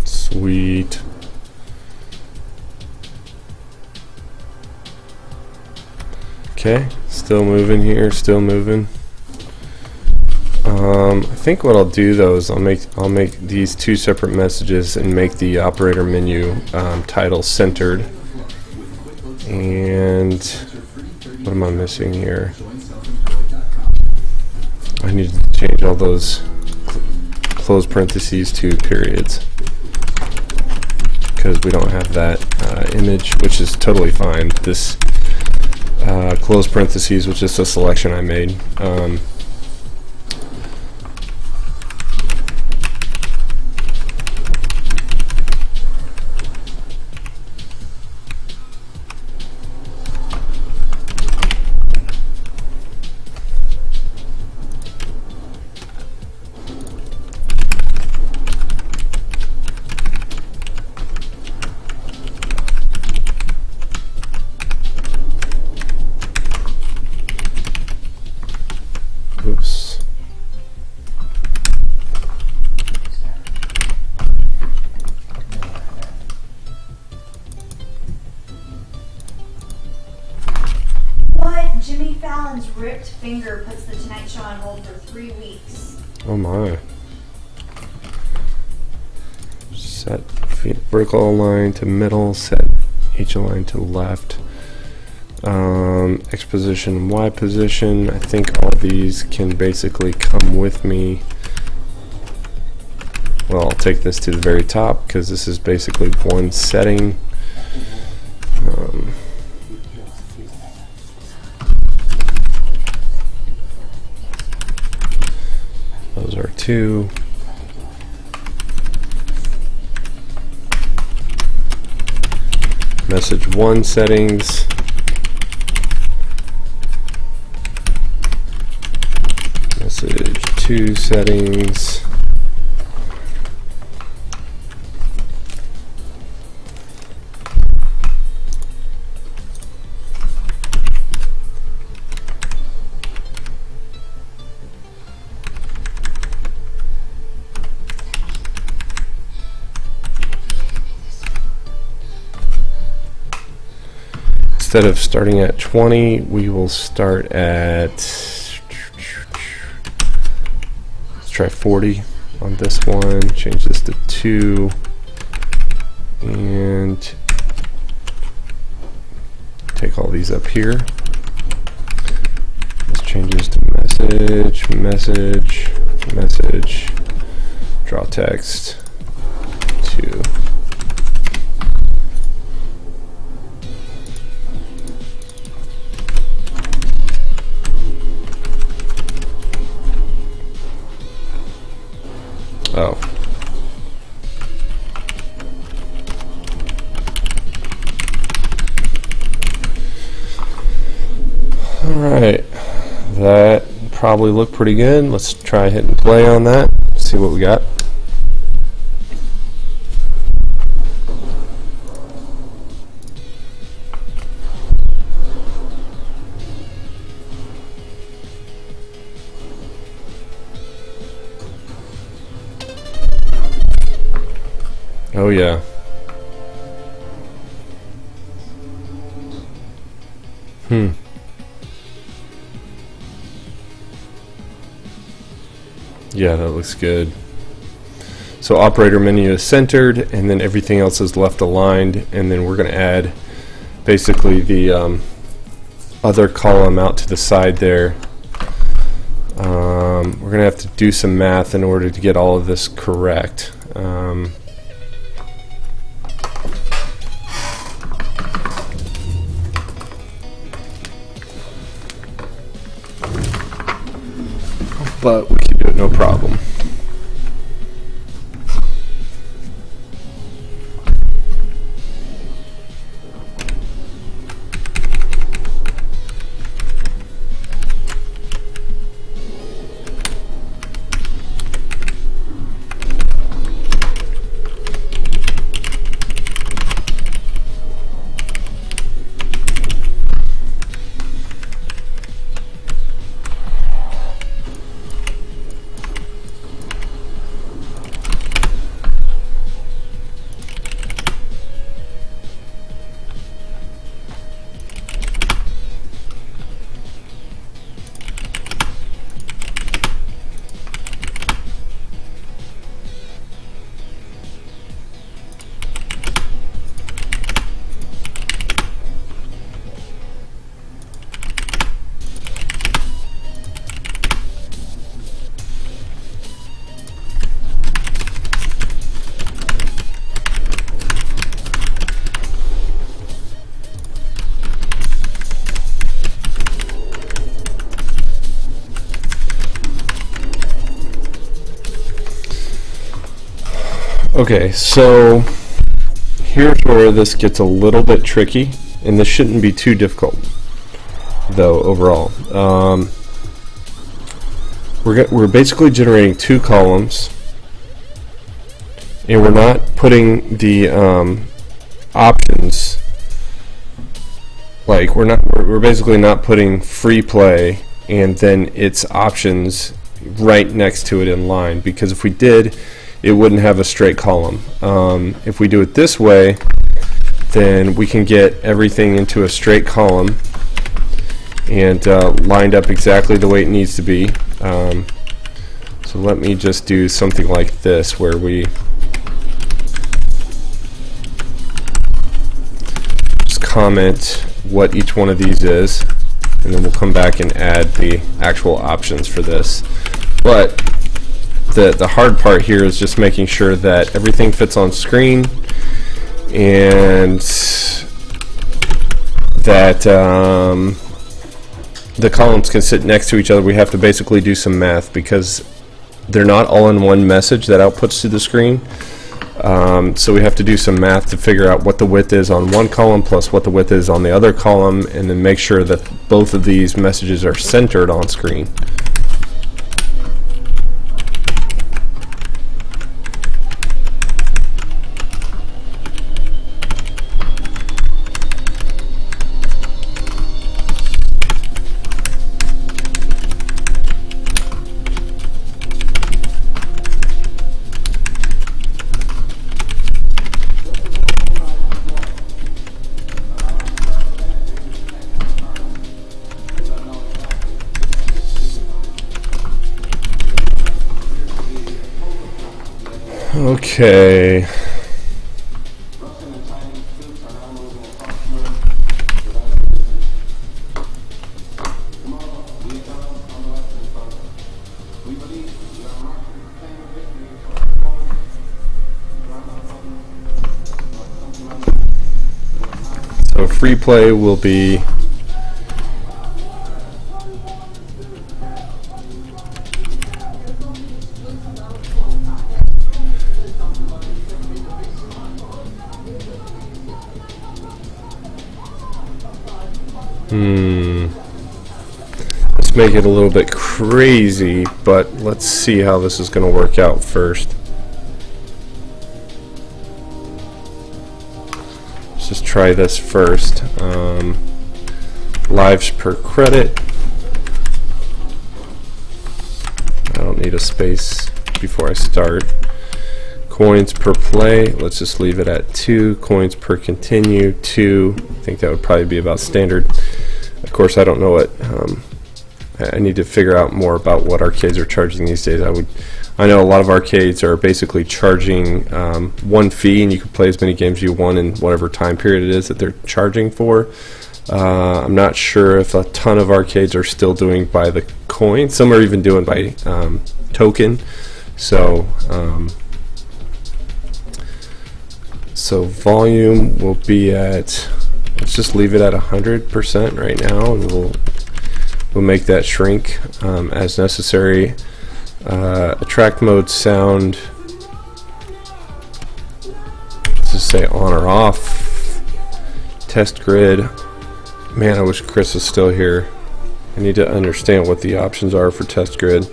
Sweet. Okay, still moving here, still moving. I think what I'll do though is I'll make these 2 separate messages and make the operator menu title centered. And what am I missing here? I need to change all those close parentheses to periods because we don't have that image, which is totally fine. This close parentheses was just a selection I made. Fallon's ripped finger puts the Tonight Show on hold for 3 weeks. Oh my. Set vertical align to middle, set H align to left. X position, Y position. I think all these can basically come with me. Well, I'll take this to the very top because this is basically one setting. Those are 2. Message 1 settings. Message 2 settings. Instead of starting at 20, we will start at, let's try 40 on this one, change this to 2, and take all these up here. This changes to message, message, message, draw text, 2. Oh. Alright. That probably looked pretty good. Let's try hitting play on that. See what we got. Oh yeah. Yeah, that looks good. So operator menu is centered, and then everything else is left aligned, and then we're going to add basically the other column out to the side there. We're going to have to do some math in order to get all of this correct. But we can do it no problem. Okay, so here's where this gets a little bit tricky, and this shouldn't be too difficult, though, overall. We're basically generating 2 columns, and we're not putting the options, like we're basically not putting free play and then its options right next to it in line, because if we did, it wouldn't have a straight column. If we do it this way, then we can get everything into a straight column, and lined up exactly the way it needs to be. So let me just do something like this, where we just comment what each one of these is, and then we'll come back and add the actual options for this. But the hard part here is just making sure that everything fits on screen, and that the columns can sit next to each other. We have to basically do some math because they're not all in one message that outputs to the screen. So we have to do some math to figure out what the width is on one column plus what the width is on the other column, and then make sure that both of these messages are centered on screen. Okay. So free play will be let's make it a little bit crazy, but let's see how this is going to work out first. Let's just try this first. Lives per credit. I don't need a space before I start. Coins per play, let's just leave it at 2. Coins per continue, 2. I think that would probably be about standard. Of course, I don't know what, I need to figure out more about what arcades are charging these days. I know a lot of arcades are basically charging one fee, and you can play as many games you want in whatever time period it is that they're charging for. I'm not sure if a ton of arcades are still doing by the coin. Some are even doing by token. So volume will be at, let's just leave it at 100% right now, and we'll make that shrink as necessary. Attract mode sound, let's just say on or off. Test grid, man, I wish Chris was still here. I need to understand what the options are for test grid.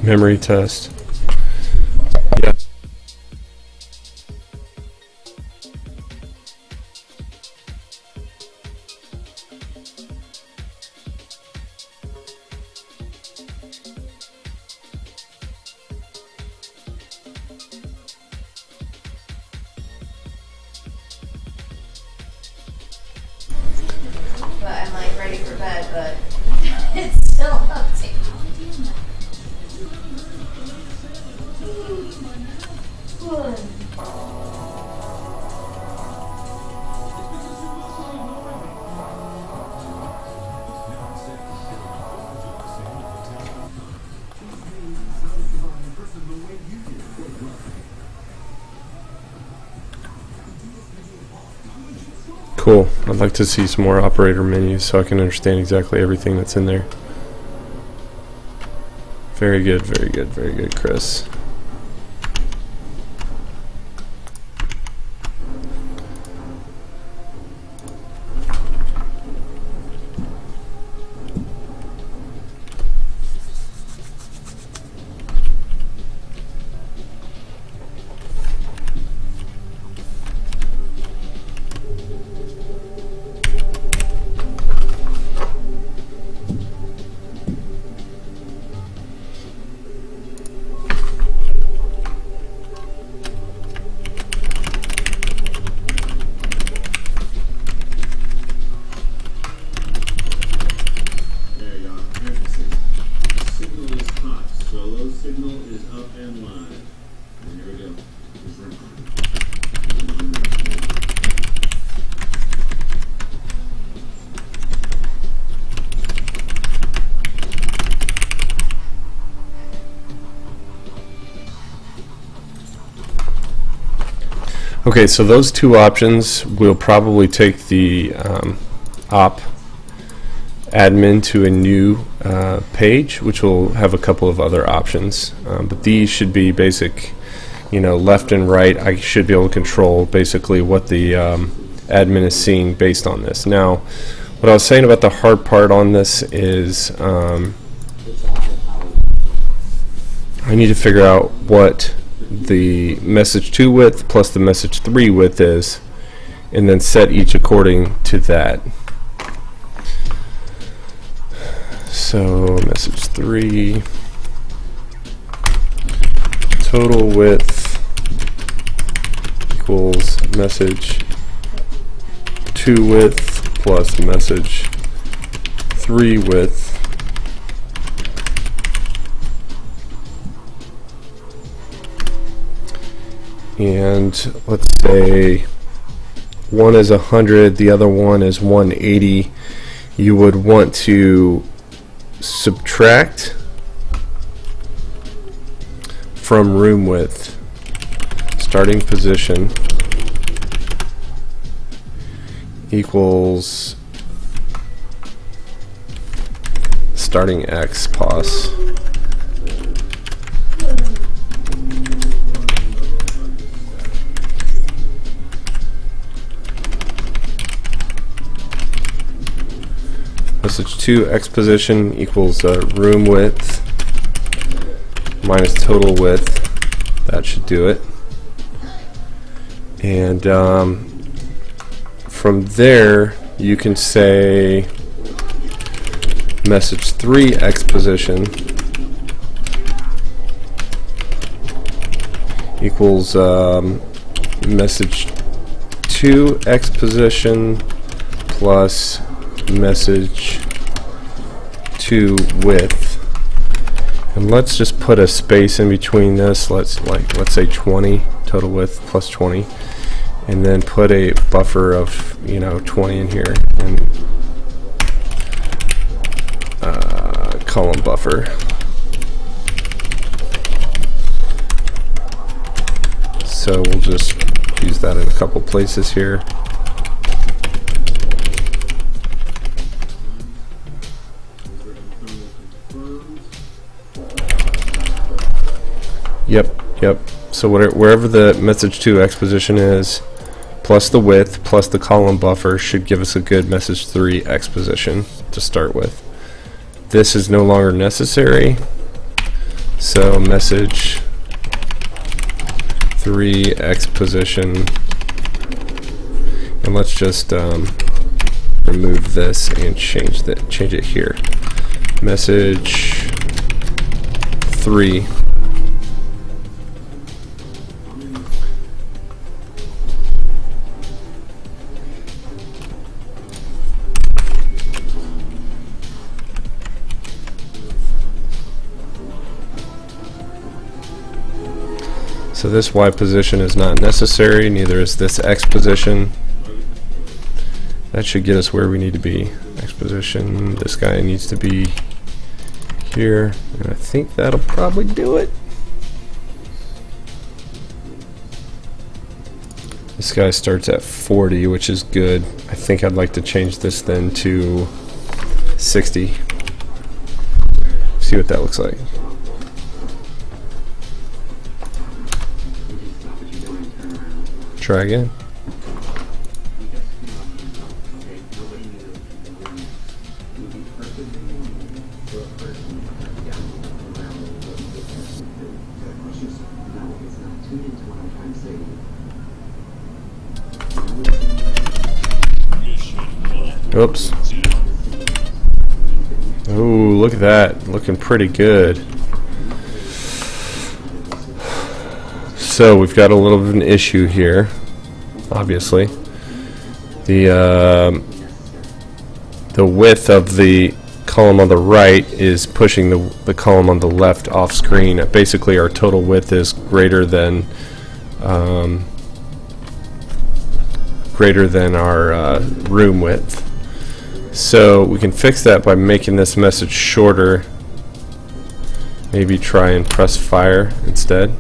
Memory test. Yeah. But I'm like ready for bed, but it's still up to you. Cool. I'd like to see some more operator menus so I can understand exactly everything that's in there. Very good, very good, very good, Chris. terminal is up and live. And here we go. Okay, so those two options will probably take the op admin to a new page, which will have a couple of other options. But these should be basic, you know, left and right. I should be able to control basically what the admin is seeing based on this. Now, what I was saying about the hard part on this is I need to figure out what the message 2 width plus the message 3 width is, and then set each according to that. So message 3 total width equals message 2 width plus message 3 width and let's say one is 100, the other one is 180. You would want to subtract from room width, starting position equals starting X pos. Message 2 X position equals room width minus total width. That should do it. And from there you can say message 3 X position equals message 2 X position plus message 2 width, and let's just put a space in between this. Let's say 20 total width plus 20, and then put a buffer of 20 in here, and column buffer. So we'll just use that in a couple places here. Yep. So wherever the message 2 X position is, plus the width, plus the column buffer, should give us a good message 3 X position to start with. This is no longer necessary, so message 3 X position, and let's just remove this and change it here. Message 3 So this Y position is not necessary, neither is this X position. That should get us where we need to be. X position, this guy needs to be here, and I think that'll probably do it. This guy starts at 40, which is good. I think I'd like to change this then to 60. See what that looks like. Try again. Oops. Oh, look at that. Looking pretty good. So we've got a little bit of an issue here, obviously. The width of the column on the right is pushing the column on the left off screen. Basically, our total width is greater than our room width. So we can fix that by making this message shorter. Maybe try and press fire instead.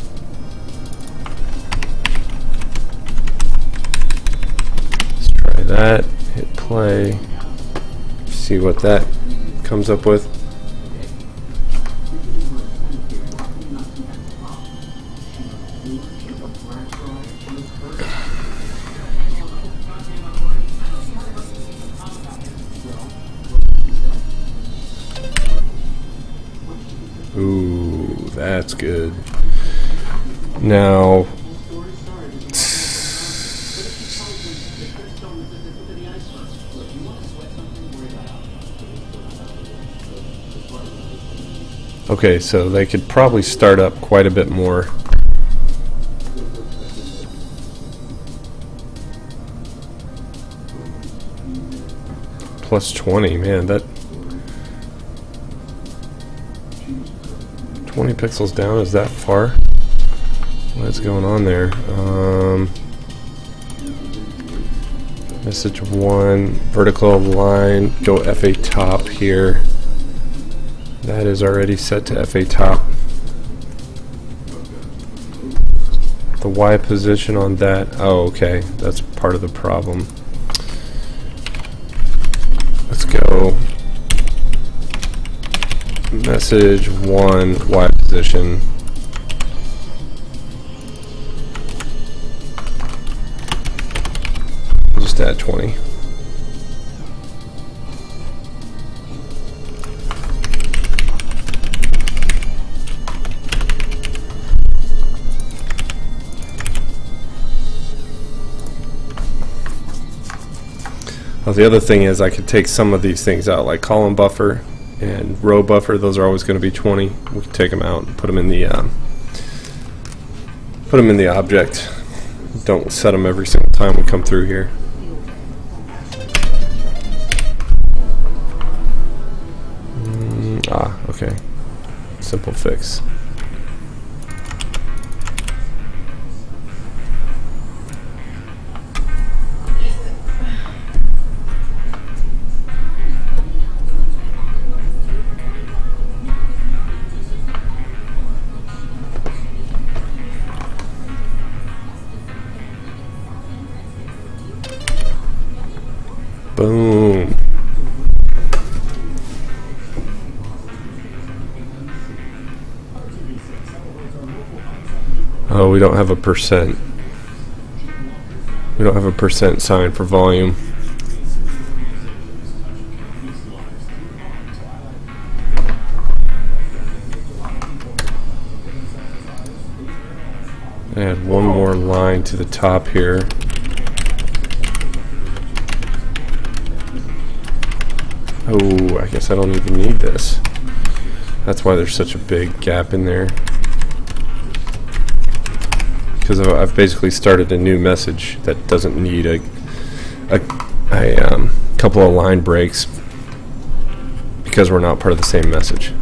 Let's try that. Hit play. See what that comes up with. Ooh, that's good. Now, okay, so they could probably start up quite a bit more. Plus 20, man, that 20 pixels down is that far? What's going on there? Message 1, vertical line, go F8 top here. That is already set to F8 top. The Y position on that, oh okay, that's part of the problem. Let's go message 1, Y position. Just add 20. Well, the other thing is I could take some of these things out, like column buffer and row buffer. Those are always going to be 20. We can take them out and put them in the object. Don't set them every single time we come through here. Okay. Simple fix. Boom. Oh, we don't have a percent. We don't have a percent sign for volume. Add one more line to the top here. Oh, I guess I don't even need this. That's why there's such a big gap in there. Because I've basically started a new message that doesn't need a couple of line breaks because we're not part of the same message.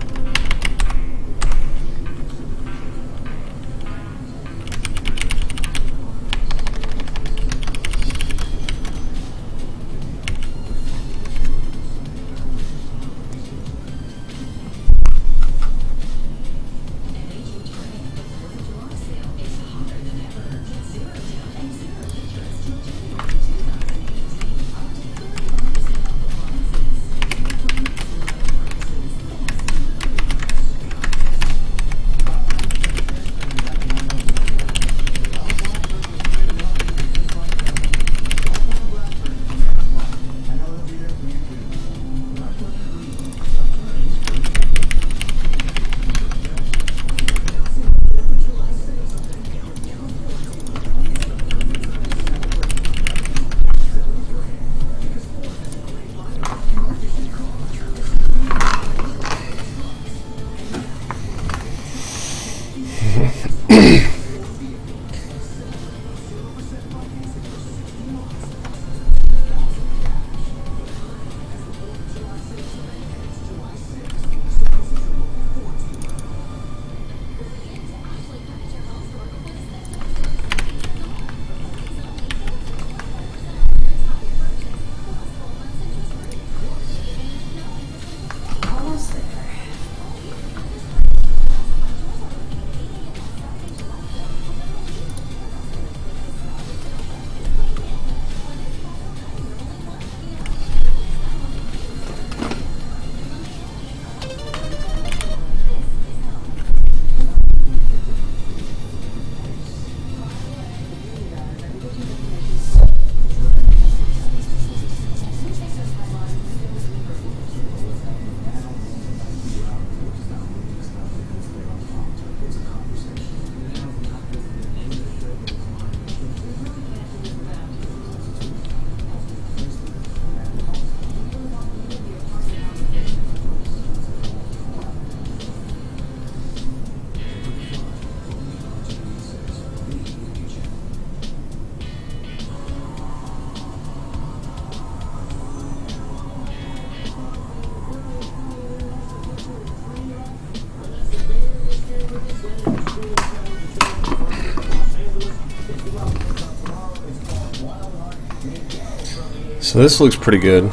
So this looks pretty good.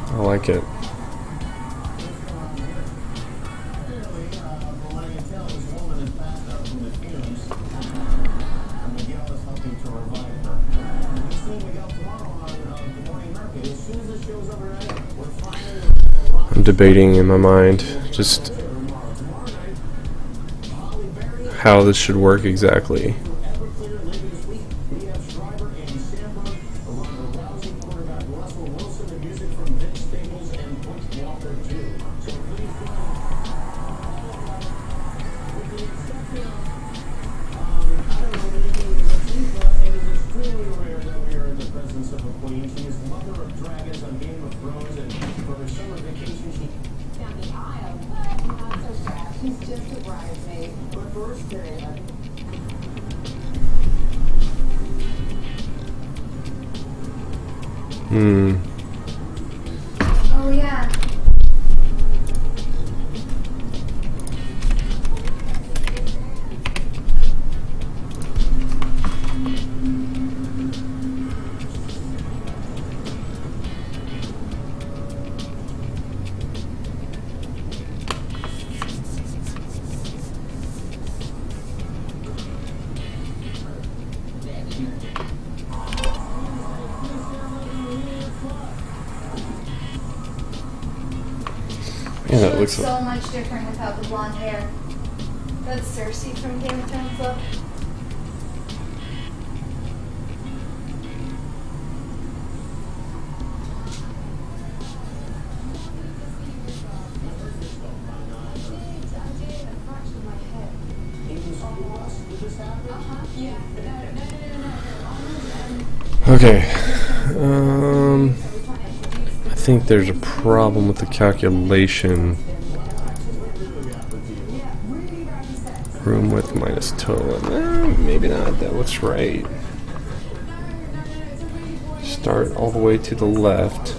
I like it. I'm debating in my mind just how this should work exactly. Oh yeah. Yeah, that looks so much different without the blonde hair. That's Cersei from Game of Thrones, look. okay. I think there's a problem with the calculation. Room width minus total. Maybe not. That looks right. Start all the way to the left.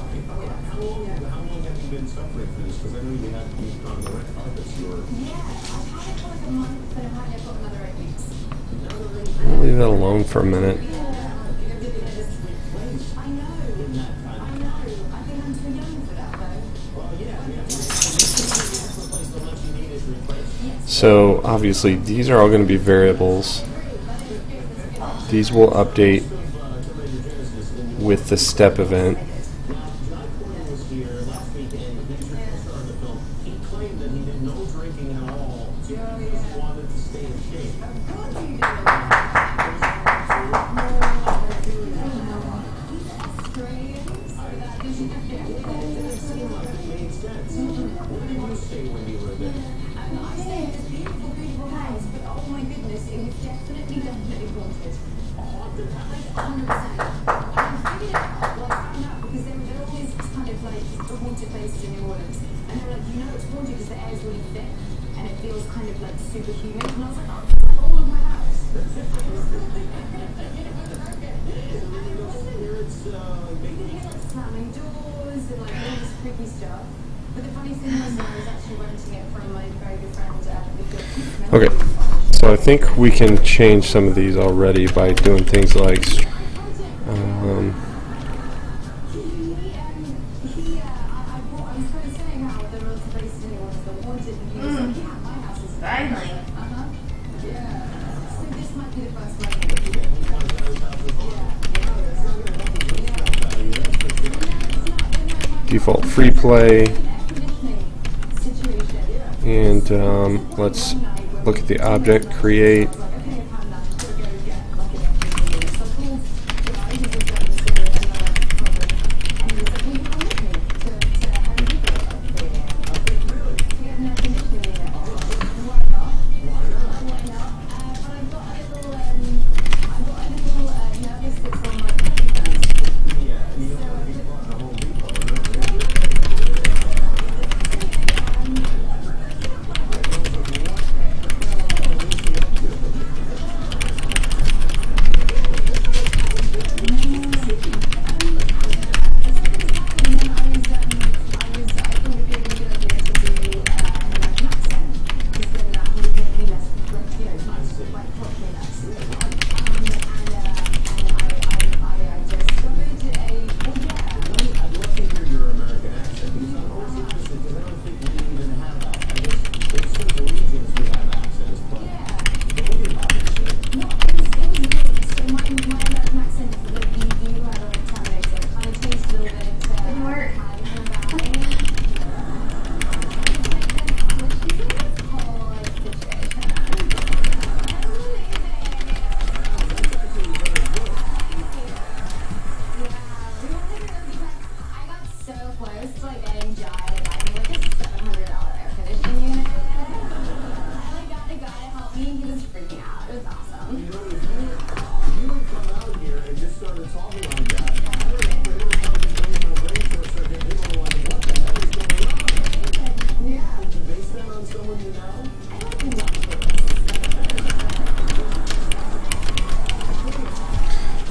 I'll leave that alone for a minute. So obviously these are all going to be variables. These will update with the step event. Okay, so I think we can change some of these already by doing things like default free play, and let's look at the object, create.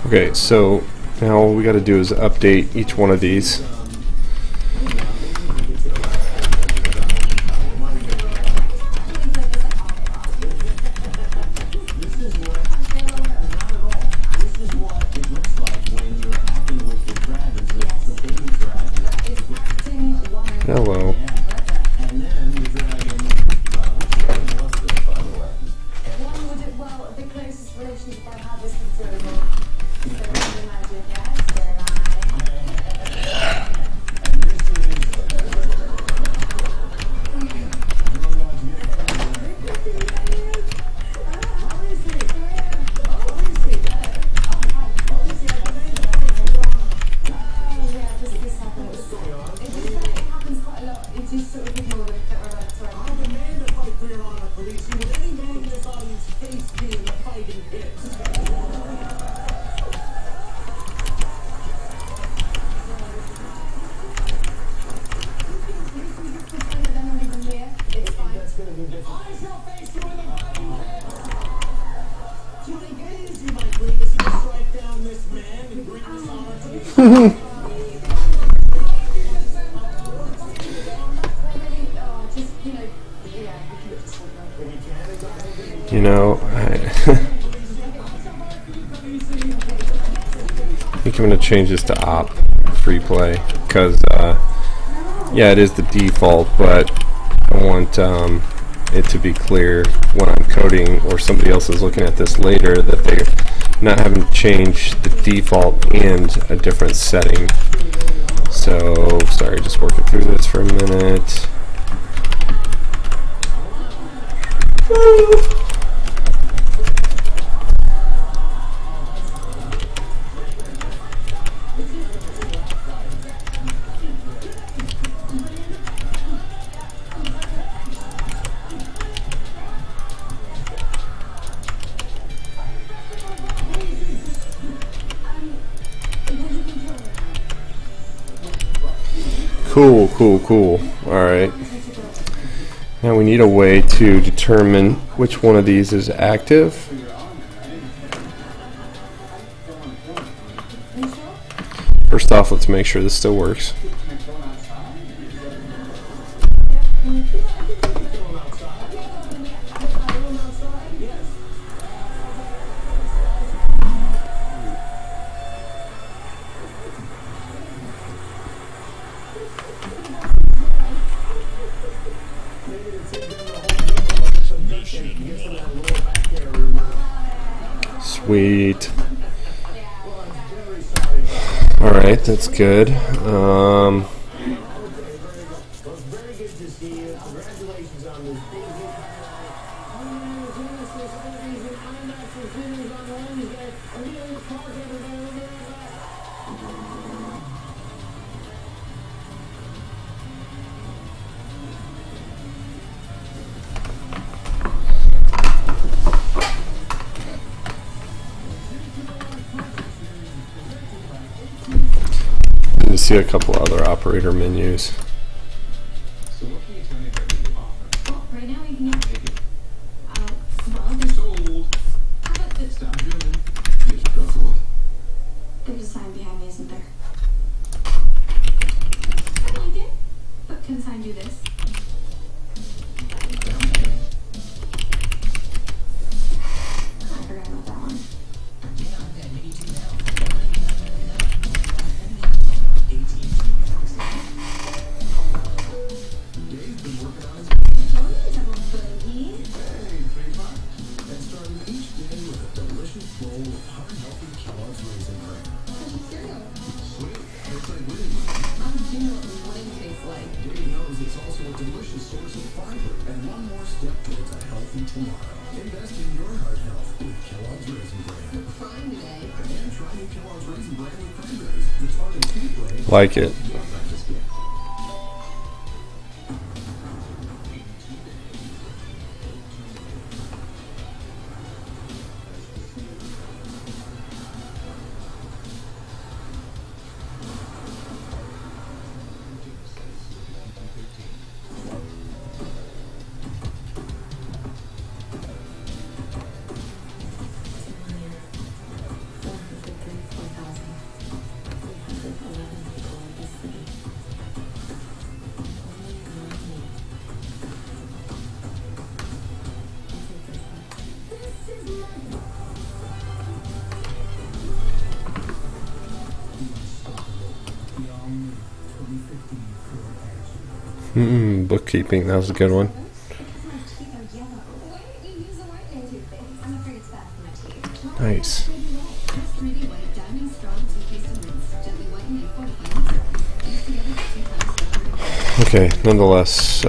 Okay, so now all we got to do is update each one of these. Hello. You know, I think I'm going to change this to op free play because, yeah, it is the default, but I want it to be clear when I'm coding or somebody else is looking at this later that they're not having to change the default and a different setting. So, sorry, just working through this for a minute. Cool, cool, cool. Alright. Now we need a way to determine which one of these is active. First off, let's make sure this still works. Sweet. Alright, that's good. See a couple other operator menus. So what can you tell me about your offer? Well, right now we can get Sold. how about this? Stop drilling. Get your truck away. There's a sign behind me, isn't there? I like it. But can the sign do this? I forgot about that one. tomorrow. Invest in your heart health with Kellogg's Raisin Bran. Fine today. And try new Kellogg's Raisin Bran with cranberries. The target sweet blade. Like it. Breakfast gift. Bookkeeping, that was a good one. Nice. Okay, nonetheless,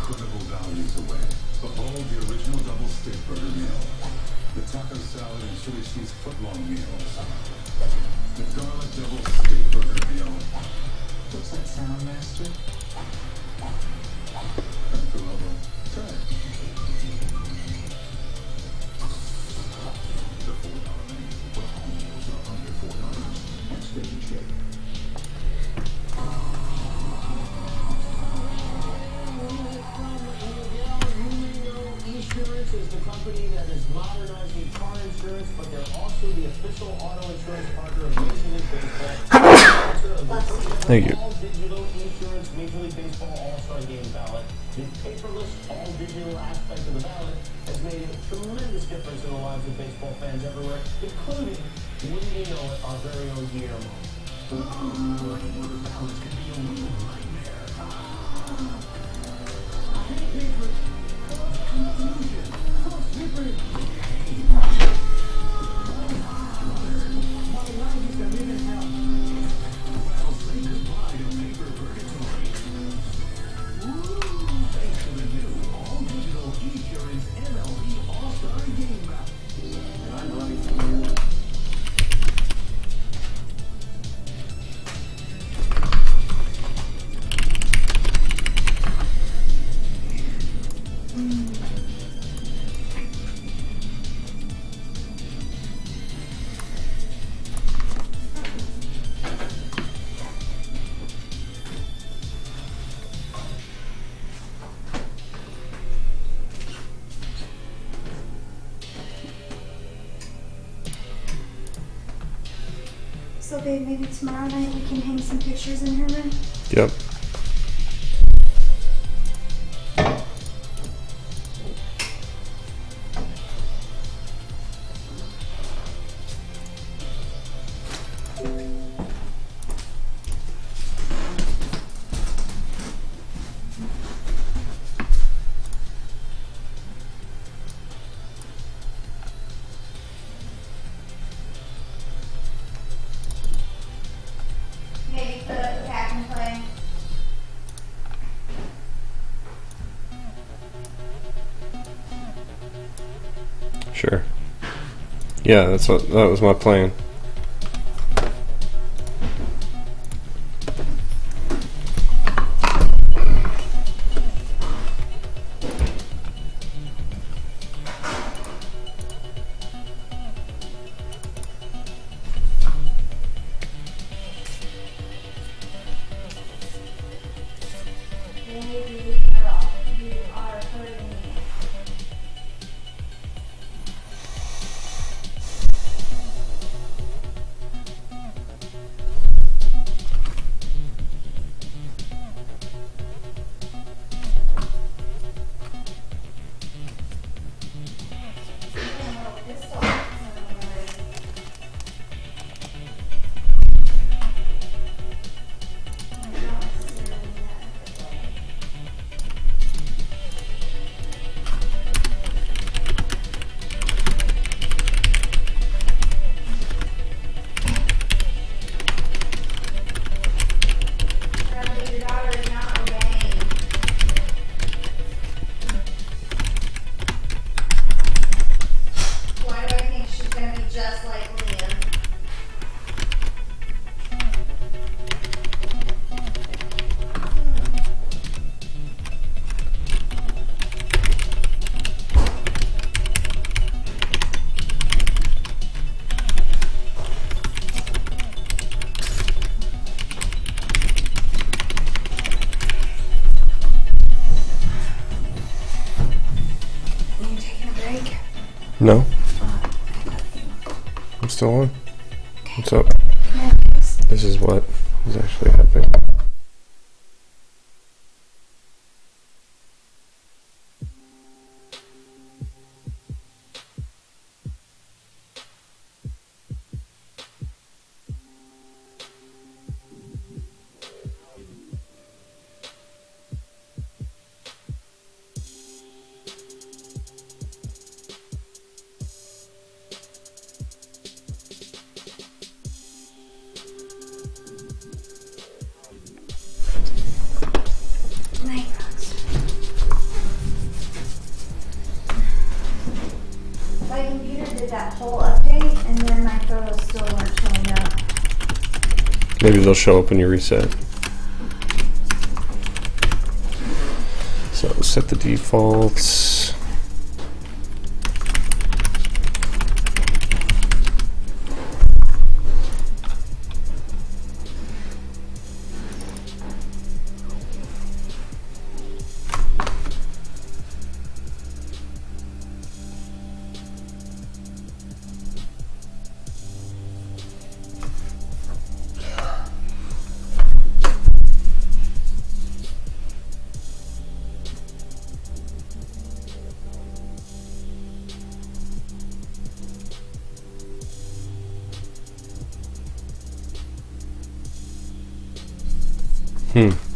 Incredible values away. Behold the original double steak burger meal. The taco salad and chili cheese footlong meals. The garlic double steak burger meal. What's that sound, Master? That's the level. Try it. The $4 menu. Footlong meals are under $4. And steak and shake. Insurance is the company that is modernizing car insurance, but they're also the official auto insurance partner of Major League Baseball. Thank you. All-digital insurance Major League Baseball All-Star Game ballot. The paperless, all-digital aspect of the ballot has made a tremendous difference in the lives of baseball fans everywhere, including, wouldn't you know it, our very own Guillermo. Ballots can be a real nightmare. Hey, paper, cause confusion, cause slippers. My life is a minute now. Well, say goodbye to paper purgatory. Thanks to the new all-digital insurance MLB All-Star Game Ballot. And I'm running from you. So babe, maybe tomorrow night we can hang some pictures in her room? Yep. Maybe put up the pack and play. Sure. Yeah, that was my plan. Baby girl, you are hurting me. Your daughter is not obeying. Why do I think she's gonna be just like Liam? Are you taking a break? No? I'm still on. What's up? This is what is actually happening. Night, Rox. My computer did that whole update, and then my photos still weren't showing up. Maybe they'll show up when you reset. So set the defaults. Hmm.